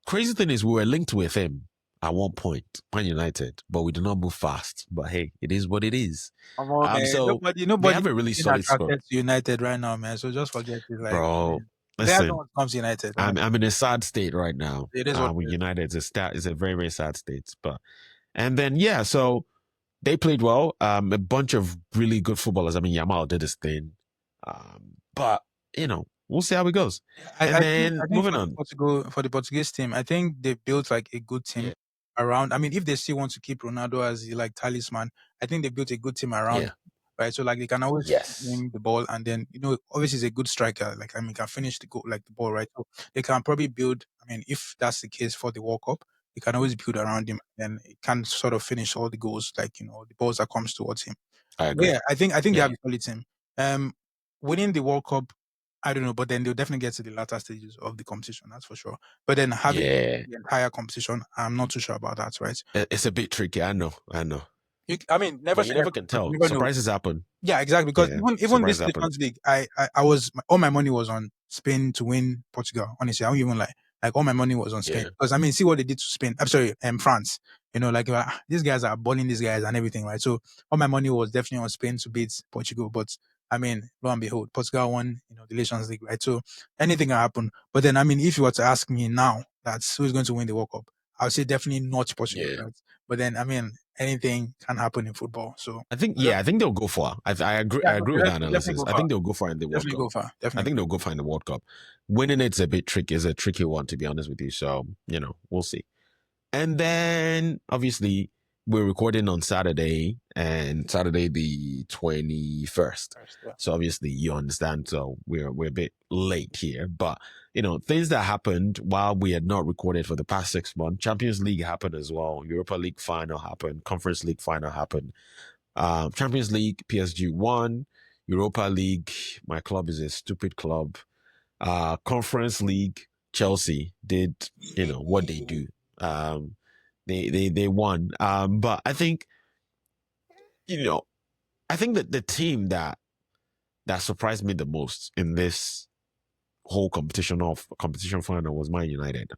S1: Crazy thing is, we were linked with him at one point, Man United, but we did not move fast. But hey, it is what it is.
S2: Come on, man.
S1: So they
S2: Nobody
S1: have a really
S2: is
S1: solid score,
S2: attracted to United right now, man. So just forget it. Like,
S1: bro.
S2: players
S1: Listen,
S2: don't come to United.
S1: I'm in a sad state right now.
S2: It is what it
S1: With
S2: is.
S1: United, it's a very very sad state. But and then yeah, so they played well. A bunch of really good footballers. I mean, Yamal did his thing, but you know. we'll see how it goes.
S2: I,
S1: And
S2: I think
S1: then
S2: I think
S1: moving on.
S2: for the Portuguese team, I think they built like a good team
S1: Yeah,
S2: around. I mean, if they still want to keep Ronaldo as the like talisman, I think they built a good team around,
S1: yeah,
S2: right? So like they can always
S1: yes,
S2: win the ball, and then obviously he's a good striker. Like I mean, can finish the goal like the ball, right? So they can probably build. I mean, if that's the case for the World Cup, they can always build around him, and it can sort of finish all the goals, like the balls that comes towards him.
S1: I
S2: Yeah,
S1: agree.
S2: I think they
S1: Yeah,
S2: have a solid team. Um, Winning the World Cup, I don't know, but then they'll definitely get to the latter stages of the competition. That's for sure. But then having
S1: yeah.
S2: the entire competition, I'm not too sure about that, right?
S1: It's a bit tricky. I know, I know,
S2: I mean, never
S1: but you
S2: say
S1: never
S2: never,
S1: can
S2: because you
S1: tell.
S2: never know.
S1: Surprises happen.
S2: Yeah, exactly. Because
S1: Yeah,
S2: even this
S1: surprises happen.
S2: Nations League, I was all my money was on Spain to win Portugal. Honestly, I don't even like all my money was on Spain
S1: Yeah,
S2: because I mean, see what they did to Spain. I'm sorry, France. Like these guys are balling these guys and everything, right? So all my money was definitely on Spain to beat Portugal. But I mean, lo and behold, Portugal won, the Nations League, right? So anything can happen. But then, I mean, if you were to ask me now, that's who's going to win the World Cup, I would say definitely not Portugal,
S1: yeah.
S2: right? But then, I mean, anything can happen in football. So
S1: I think they'll go far. I agree.
S2: yeah,
S1: I
S2: no,
S1: agree
S2: they
S1: with that
S2: definitely
S1: analysis.
S2: go
S1: I
S2: far.
S1: think they'll go far in the World
S2: Definitely
S1: Cup.
S2: go far.
S1: I
S2: Definitely
S1: think
S2: go
S1: they'll go far in the World Cup. Winning it's a bit tricky. Is a tricky one to be honest with you. So we'll see. And then obviously we're recording on Saturday and Saturday the 21st.
S2: far. Yeah.
S1: So obviously you understand. So we're a bit late here, but things that happened while we had not recorded for the past 6 months. Champions League happened as well. Europa League final happened. Conference League final happened. Champions League, PSG won. Europa League, my club is a stupid club. Conference League, Chelsea did, what they do. Um, they won. But I think, you know, I think that the team that surprised me the most in this whole competition final was Man United.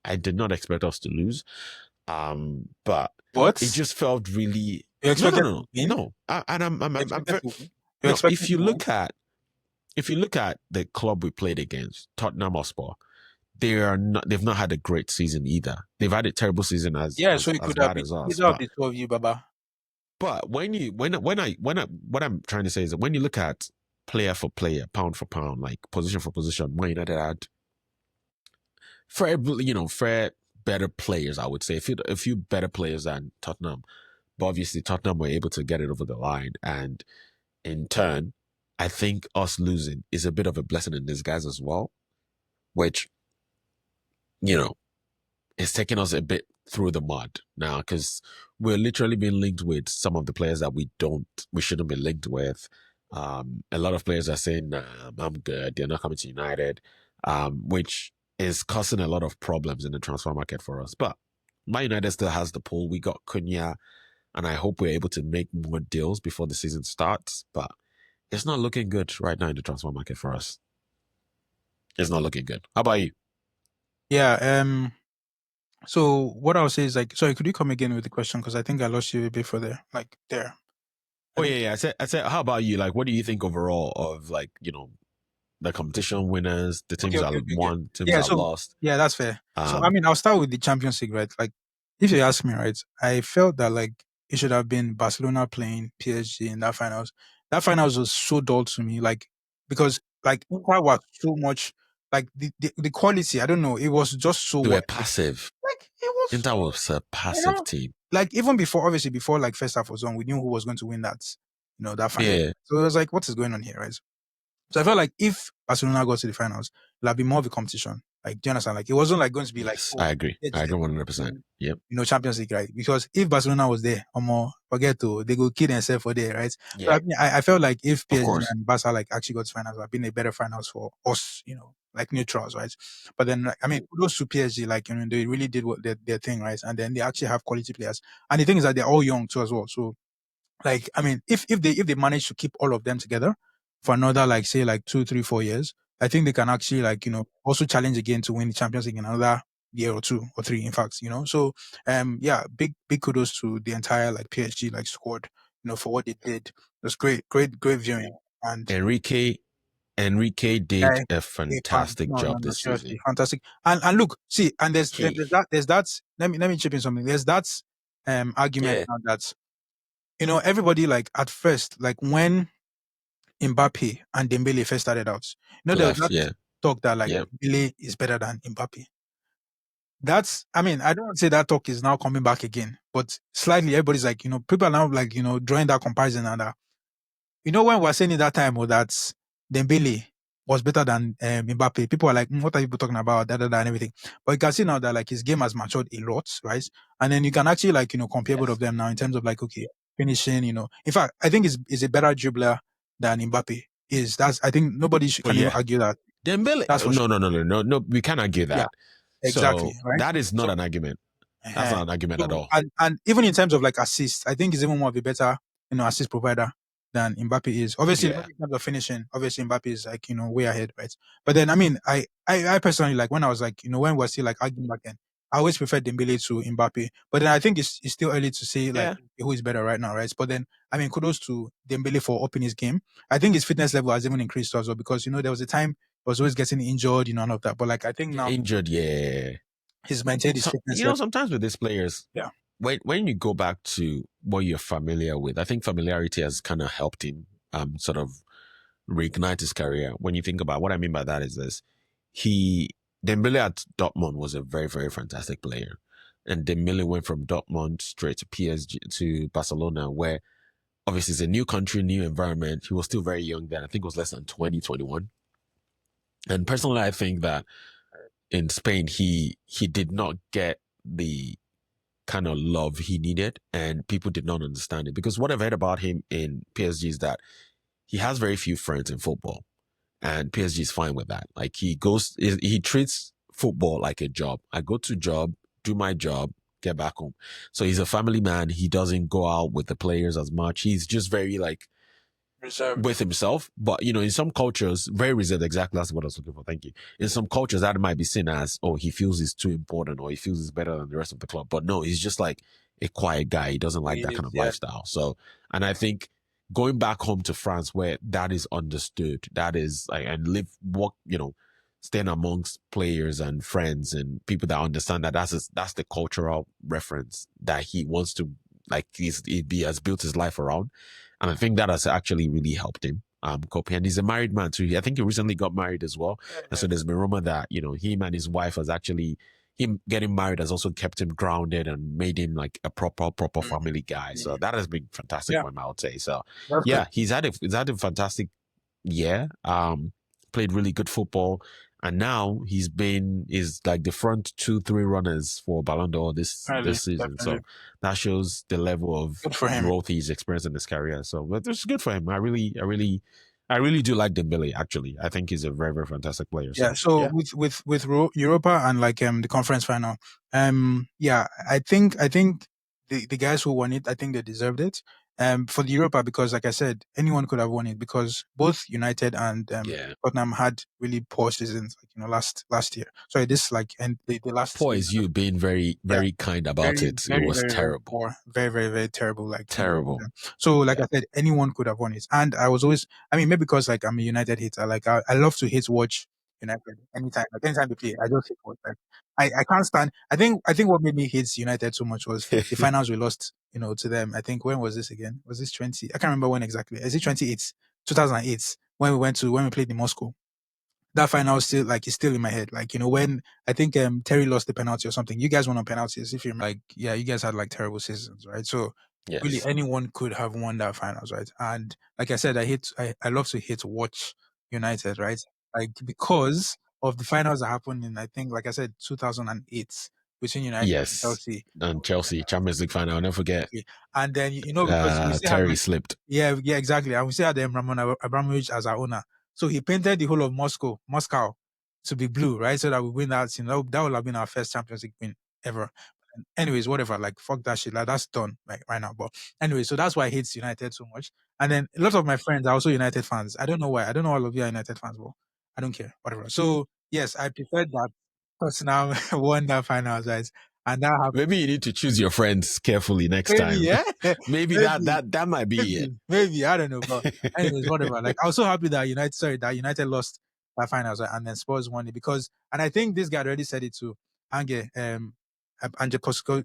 S1: I did not expect us to lose. But it
S2: What?
S1: just felt really
S2: You
S1: no, no,
S2: expected
S1: no,
S2: to
S1: no.
S2: win?
S1: No. And
S2: You
S1: I'm
S2: expected
S1: very
S2: to win? You
S1: no.
S2: expected to win?
S1: If you look at the club we played against, Tottenham Hotspur, they've not had a great season either. They've had a terrible season
S2: Yeah, so it
S1: as
S2: could have
S1: bad
S2: been
S1: as us.
S2: either of the two of you, Baba.
S1: But what I'm trying to say is that when you look at player for player, pound for pound, like position for position, Man United had fair better players, I would say. A few better players than Tottenham. But obviously Tottenham were able to get it over the line. And in turn, I think us losing is a bit of a blessing in disguise as well, which, you know, it's taking us a bit through the mud now because we're literally being linked with some of the players that we shouldn't be linked with. A lot of players are saying, nah, I'm good. They're not coming to United, which is causing a lot of problems in the transfer market for us. But my United still has the pull. We got Cunha, and I hope we're able to make more deals before the season starts. But it's not looking good right now in the transfer market for us. It's not looking good. How about you?
S2: Yeah. So what I'll say is like, sorry, could you come again with the question? Because I think I lost you a bit further. Like there. I
S1: Oh
S2: think.
S1: yeah. I said, how about you? Like, what do you think overall of like, the competition winners, the
S2: Okay,
S1: teams that
S2: okay, okay, okay.
S1: won, teams
S2: Yeah,
S1: that
S2: so
S1: lost?
S2: yeah, that's fair. So I
S1: Um,
S2: mean, I'll start with the Champions League, right? Like, if you ask me, right, I felt that like it should have been Barcelona playing PSG in that finals. That finals was so dull to me, like because like Inter was so much like the quality. I don't know, it was just so
S1: they were
S2: what
S1: passive.
S2: like it was
S1: Inter
S2: so
S1: was a
S2: you
S1: passive
S2: know
S1: team.
S2: like even before obviously before like first half was on, we knew who was going to win that that final.
S1: Yeah.
S2: So it was like, what is going on here, right? So I felt like if Barcelona got to the finals, it'll be more of a competition. Like, do you understand? Like, it wasn't like going to be like,
S1: Yes,
S2: oh,
S1: I agree.
S2: PSG
S1: I agree
S2: is going
S1: 100%.
S2: to win,
S1: Yep.
S2: Champions League, right? Because if Barcelona was there, or more, forget to, they go kill themselves for there, right? So
S1: Yeah.
S2: I felt like if
S1: Of
S2: PSG
S1: course.
S2: and Barca like actually got to finals, it would have been a better finals for us, like neutrals, right? But then, like, I mean, kudos to PSG, like, they really did what their thing, right? And then they actually have quality players. And the thing is that they're all young too as well. So like, I mean, if they manage to keep all of them together for another like say like 2, 3, 4 years, I think they can actually like also challenge again to win the Champions League in another year or 2 or 3. In fact, so yeah, big kudos to the entire like PSG like squad, for what they did. It was great viewing and
S1: Enrique did
S2: yeah,
S1: a fantastic
S2: no, no,
S1: job
S2: no,
S1: this
S2: seriously,
S1: season.
S2: fantastic. And look, see, and
S1: He.
S2: there's that. Let me chip in something. There's that argument
S1: Yeah.
S2: now that everybody like at first, like when Mbappe and Dembele first started out. There was
S1: Left,
S2: that
S1: yeah.
S2: talk that like
S1: Yeah.
S2: Dembele is better than Mbappe. I mean, I don't want to say that talk is now coming back again, but slightly everybody's like, people are now like, drawing that comparison and when we were saying it that time or that Dembele was better than Mbappe, people are like, what are people talking about? And everything. But you can see now that like his game has matured a lot, right? And then you can actually like, compare both
S1: Yes.
S2: of them now in terms of like, okay, finishing, In fact, I think is a better dribbler than Mbappe I think nobody
S1: Oh
S2: can even
S1: yeah.
S2: argue that.
S1: Dembele.
S2: That's for
S1: No,
S2: sure.
S1: no, no, no, no, no. We can't argue
S2: Yeah,
S1: that.
S2: exactly.
S1: So
S2: Right.
S1: that is not
S2: So
S1: an argument. That's
S2: uh
S1: not an argument at
S2: So
S1: all.
S2: and even in terms of like assists, I think he's even more of a better, assist provider than Mbappe is. Obviously,
S1: Yeah.
S2: maybe in terms of finishing, obviously Mbappe is like, way ahead, right? But then I mean, I personally like when I was like, when we're still like arguing back then, I always preferred Dembele to Mbappe. But then I think it's still early to say like
S1: Yeah.
S2: who is better right now, right? But then I mean, kudos to Dembele for upping his game. I think his fitness level has even increased as well because there was a time he was always getting injured, and all of that. But like I think
S1: Yeah,
S2: now
S1: injured, yeah.
S2: he's maintained his
S1: So
S2: fitness level.
S1: sometimes with these players,
S2: Yeah.
S1: when you go back to what you're familiar with, I think familiarity has kind of helped him sort of reignite his career. When you think about what I mean by that is this, he Dembele at Dortmund was a very, very fantastic player. And Dembele went from Dortmund straight to PSG to Barcelona, where obviously it's a new country, new environment. He was still very young then. I think it was less than 20, 21. And personally, I think that in Spain, he did not get the kind of love he needed, and people did not understand it. Because what I've heard about him in PSG is that he has very few friends in football, and PSG is fine with that. Like he treats football like a job. I go to job, do my job, get back home. So he's a family man. He doesn't go out with the players as much. He's just very like
S2: Reserved.
S1: with himself. But in some cultures, very reserved. Exactly, that's what I was looking for. Thank you. In some cultures, that might be seen as, oh, he feels he's too important, or he feels he's better than the rest of the club. But no, he's just like a quiet guy. He doesn't like
S2: He
S1: that kind
S2: is,
S1: of
S2: yeah.
S1: lifestyle. So, and I think going back home to France, where that is understood, that is like, and live, work, staying amongst players and friends and people that understand that that's the cultural reference that he wants to, like, he has built his life around. And I think that has actually really helped him. Copy. And he's a married man too. I think he recently got married as well. And so there's been rumor that, him and his wife has actually, him getting married has also kept him grounded and made him like a proper family guy. So that has been fantastic
S2: Yeah,
S1: for him, I would say. So
S2: that's good.
S1: yeah, he's had a fantastic year. Played really good football. And now is like the front 2-3 runners for Ballon d'Or
S2: Definitely,
S1: this season.
S2: definitely.
S1: So that shows the level of
S2: Good for him.
S1: growth he's experienced in his career. So, but this is good for him. I really do like Dembele. Actually, I think he's a very, very fantastic player.
S2: Yeah.
S1: So,
S2: So
S1: yeah,
S2: with Europa and like the conference final, yeah, I think the guys who won it, I think they deserved it. For the Europa because like I said, anyone could have won it because both United and
S1: yeah.
S2: Tottenham had really poor seasons, like last year. Sorry, this like and the last
S1: Poor
S2: season.
S1: is you being very,
S2: Yeah.
S1: very kind about
S2: Very,
S1: it. It
S2: very,
S1: was
S2: very, very
S1: terrible,
S2: poor. Very, very, very terrible. Like,
S1: terrible.
S2: yeah. So, like
S1: Yeah,
S2: I said, anyone could have won it. And I was always, I mean, maybe because like I'm a United hater, like I love to hate watch United anytime. Like anytime they play, I just hate watch. Like I can't stand. I think what made me hate United so much was the finals we lost. To them. I think when was this again? Was this 20? I can't remember when exactly. Is it 28? 2008 when we played in Moscow. That final still like is still in my head. Like, when I think Terry lost the penalty or something. You guys won on penalties, if you remember. Like, yeah, you guys had like terrible seasons, right? So really
S1: yes,
S2: anyone could have won that finals, right? And like I said, I love to hate watch United, right? Like because of the finals that happened in I think like I said 2008 between United and
S1: yes.
S2: Chelsea.
S1: And Chelsea Champions League final. I'll never forget.
S2: Exactly. And then because we still had
S1: Terry
S2: like
S1: slipped.
S2: yeah, exactly. And we still had Ramon Abramovich as our owner. So he painted the whole of Moscow to be blue, right? So that we win that. That would have been our first Champions League win ever. Anyways, whatever. Like fuck that shit. Like that's done like right now. But anyway, so that's why I hate United so much. And then a lot of my friends are also United fans. I don't know why. I don't know all of you are United fans, but I don't care. Whatever. So yes, I preferred that Tottenham won that finals, right? And that happened.
S1: Maybe you need to choose your friends carefully next
S2: Maybe,
S1: time.
S2: yeah.
S1: Maybe that
S2: Maybe.
S1: that that might be
S2: Maybe I don't know, but anyways,
S1: it.
S2: whatever. Like I was so happy that United lost that finals right? And then Spurs won it because, and I think this guy already said it too. Ange, Ange
S1: Pogba,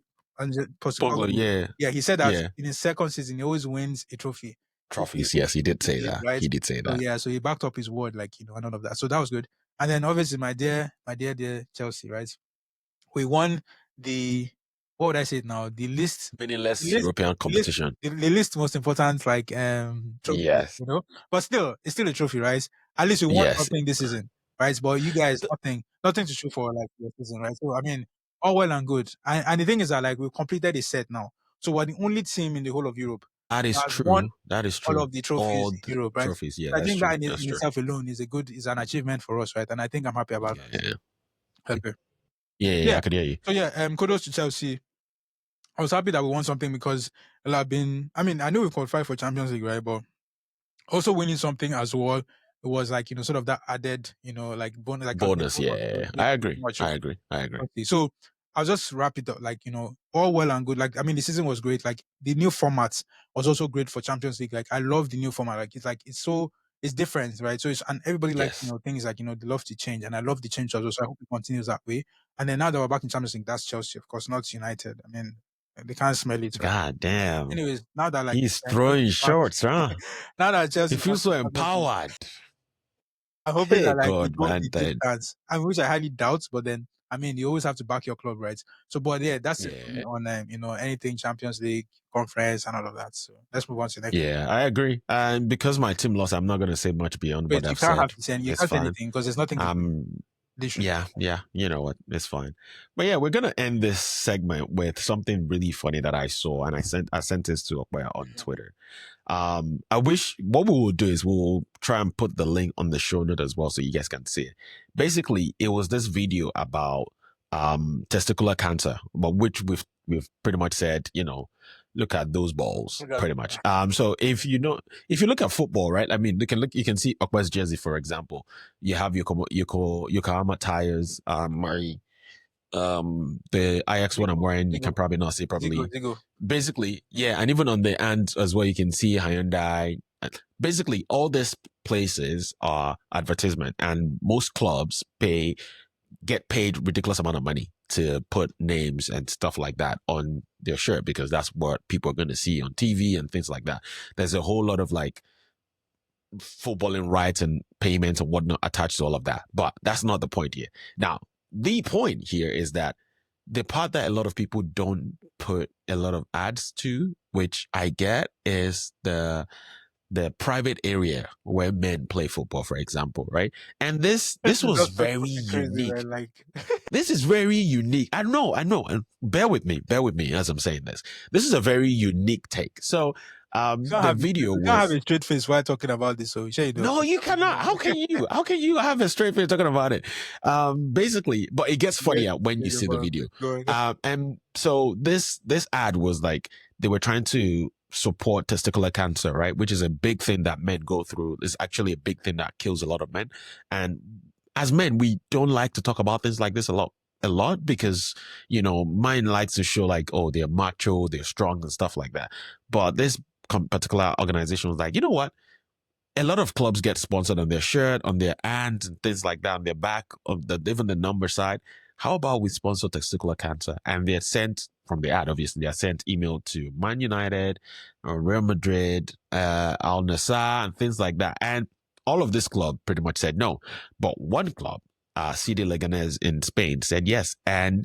S2: Postecoglou.
S1: yeah,
S2: Yeah, he said that
S1: yeah.
S2: in his second season he always wins a trophy.
S1: trophies. Yes, he did say
S2: did,
S1: that.
S2: right?
S1: He did say
S2: So
S1: that.
S2: yeah, so he backed up his word, like and all of that. So that was good. And then obviously, dear Chelsea, right? We won the what would I say now? The
S1: Meaningless
S2: least,
S1: European
S2: the least,
S1: competition.
S2: the least most important trophy,
S1: Yes.
S2: But still, it's still a trophy, right? At least we won
S1: Yes.
S2: something this season, right? But you guys, nothing to show for like your season, right? So I mean, all well and good. And the thing is that like we completed a set now, so we're the only team in the whole of Europe
S1: That is
S2: that has won
S1: true. That is
S2: all
S1: true.
S2: of the trophies
S1: All
S2: in
S1: the
S2: Europe, right?
S1: trophies. Yeah,
S2: I
S1: that's
S2: think
S1: true.
S2: that
S1: That's
S2: in
S1: true.
S2: itself alone is an achievement for us, right? And I think I'm happy about that.
S1: Yeah.
S2: Okay.
S1: Yeah,
S2: Yeah.
S1: I could hear you.
S2: So yeah, kudos to Chelsea. I was happy that we won something because I mean, I knew we qualified for Champions League, right? But also winning something as well, it was like, sort of that added, like bonus, like a
S1: Bonus.
S2: bonus,
S1: Yeah.
S2: yeah,
S1: I
S2: pretty
S1: agree.
S2: much.
S1: I agree. I agree.
S2: Okay. So I'll just wrap it up, like, all well and good. Like, I mean, the season was great. Like the new format was also great for Champions League. Like I love the new format. Like it's different, right? So and everybody like,
S1: Yes.
S2: things like, they love to change. And I love the change as well. So I hope it continues that way. And then now that we're back in Champions League, that's Chelsea, of course, not United. I mean, they can't smell it, right?
S1: God damn.
S2: Anyways, now that like
S1: He's
S2: Chelsea
S1: throwing
S2: is back,
S1: shorts, huh?
S2: now that
S1: He
S2: Chelsea is back
S1: feels
S2: in
S1: so
S2: Champions League,
S1: empowered.
S2: I'm hoping
S1: Hey
S2: that like we
S1: God,
S2: go
S1: man.
S2: the distance. I mean, which I highly doubt, but then I mean you always have to back your club, right? So, but yeah, that's it for me
S1: Yeah.
S2: on anything Champions League, conference, and all of that. So let's move on to the next.
S1: Yeah, I agree. And because my team lost, I'm not gonna say much beyond
S2: Wait,
S1: what
S2: you
S1: I've
S2: can't have
S1: said.
S2: to say you
S1: It's
S2: can't say
S1: fine.
S2: anything because there's nothing
S1: Um
S2: they should.
S1: yeah, you know what? It's fine. But yeah, we're gonna end this segment with something really funny that I saw, and I sent this to Okwe on Twitter. I wish what we will do is we'll try and put the link on the show note as well so you guys can see it. Basically, it was this video about testicular cancer, but which we've pretty much said, look at those balls, pretty much. So if you look at football, right? I mean, you can see Okwe's jersey, for example. You have Yokohama tires, my the IX one I'm wearing, you can probably not see properly.
S2: Zigo.
S1: Basically, yeah, and even on the end as well, you can see Hyundai. Basically, all these places are advertisement, and most clubs get paid ridiculous amount of money to put names and stuff like that on their shirt because that's what people are going to see on TV and things like that. There's a whole lot of like footballing rights and payments and whatnot attached to all of that. But that's not the point here. Now, the point here is that the part that a lot of people don't put a lot of ads to, which I get, is the private area where men play football, for example, right? And this
S2: This is
S1: was
S2: just
S1: very
S2: crazy,
S1: unique.
S2: man. Like
S1: This is very unique. I know, and bear with me as I'm saying this. This is a very unique take. So, the video
S2: you can't have
S1: was
S2: a straight face while talking about this. So sure you know.
S1: no, you cannot. How can you? How can you have a straight face talking about it? Basically, but it gets funnier when you see the video. And so this ad was like they were trying to support testicular cancer, right? Which is a big thing that men go through. It's actually a big thing that kills a lot of men. And as men, we don't like to talk about things like this a lot because mine likes to show like, oh, they're macho, they're strong and stuff like that. But this particular organization was like, you know what? A lot of clubs get sponsored on their shirt, on their hands, and things like that, on their back, of even the number side. How about we sponsor testicular cancer? And they're sent from the ad, obviously, they're sent email to Man United, Real Madrid, Al Nassr, and things like that. And all of this club pretty much said no. But one club, CD Leganés in Spain, said yes. And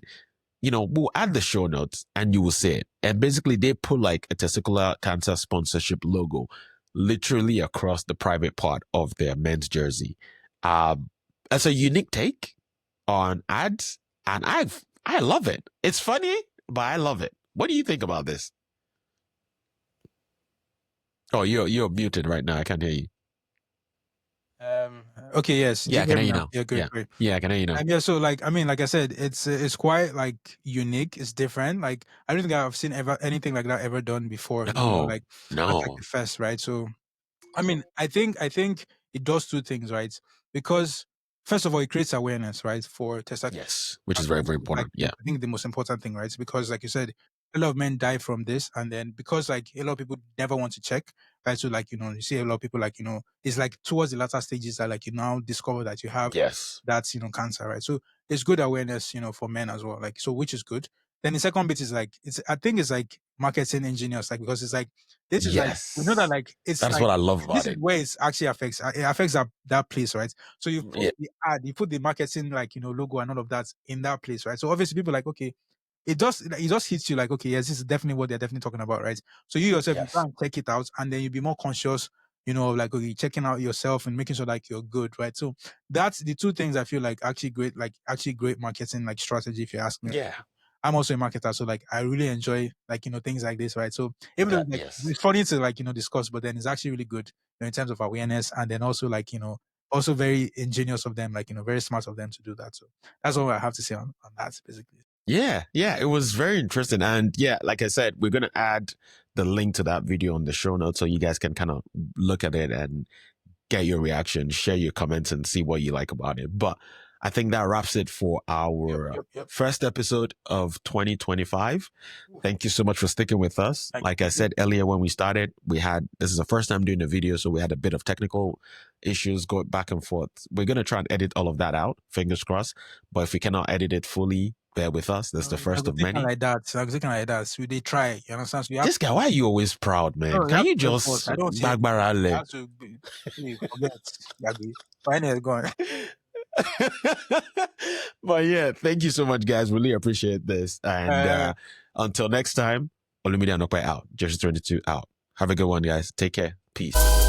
S1: we'll add the show notes and you will see it. And basically, they put like a testicular cancer sponsorship logo literally across the private part of their men's jersey. That's a unique take on ads, and I love it. It's funny, but I love it. What do you think about this? Oh, you're muted right now. I can't hear you.
S2: Okay, yes.
S1: Yeah, I can hear you now.
S2: Yeah, great.
S1: Yeah, I can hear you now.
S2: And yeah, so like I mean, like I said, it's quite like unique. It's different. Like I don't think I've seen anything like that ever done before. Like that's like
S1: No.
S2: the first, right? So I mean, I think it does two things, right? Because first of all, it creates awareness, right, for testicular.
S1: Yes, which is very, very important. Yeah.
S2: I think the most important thing, right? Because like you said, a lot of men die from this, and then because like a lot of people never want to check, right? So like you see a lot of people like it's like towards the latter stages that like you now discover that you have
S1: Yes.
S2: that's cancer, right? So there's good awareness, for men as well, like so, which is good. Then the second bit is like I think it's like marketing engineers, like because it's like this is like we know that
S1: Yes.
S2: like it's
S1: That's
S2: like
S1: what I love
S2: this
S1: about
S2: is
S1: it.
S2: where it actually affects that place, right? So you put
S1: Yeah.
S2: the ad, you put the marketing like logo and all of that in that place, right? So obviously people are like, okay, it just hits you like, okay, yes, this is definitely what they're definitely talking about, right? So you yourself, you go
S1: Yes.
S2: and check it out, and then you be more conscious, like, okay, checking out yourself and making sure like you're good, right? So that's the two things I feel like actually great marketing like strategy, if you ask me.
S1: Yeah.
S2: I'm also a marketer, so like I really enjoy like things like this, right? So even though
S1: That
S2: like
S1: yes.
S2: it's funny to like discuss, but then it's actually really good in terms of awareness, and then also like also very ingenious of them, like very smart of them to do that. So that's all I have to say on that, basically.
S1: Yeah, yeah, it was very interesting. And yeah, like I said, we're going to add the link to that video on the show notes so you guys can kind of look at it and get your reaction, share your comments, and see what you like about it. But I think that wraps it for our
S2: Yep.
S1: first episode of 2025. Thank you so much for sticking with us.
S2: Thank
S1: Like I
S2: you.
S1: said earlier when we started, this is the first time doing a video, so we had a bit of technical issues going back and forth. We're going to try and edit all of that out, fingers crossed. But if we cannot edit it fully, bear with us. This is the first of many.
S2: Like that. So like that. So they try. You understand? So you have
S1: This guy, why are you always proud, man?
S2: no, you
S1: Can
S2: have
S1: you
S2: to be forth.
S1: just
S2: I don't say anything.
S1: bagbara
S2: You
S1: le?
S2: have to forget. Yabi. But anyway, go on.
S1: But yeah, thank you so much, guys. Really appreciate this. And until next time, Olumide Anokpe out. Jersey 22 out. Have a good one, guys. Take care. Peace.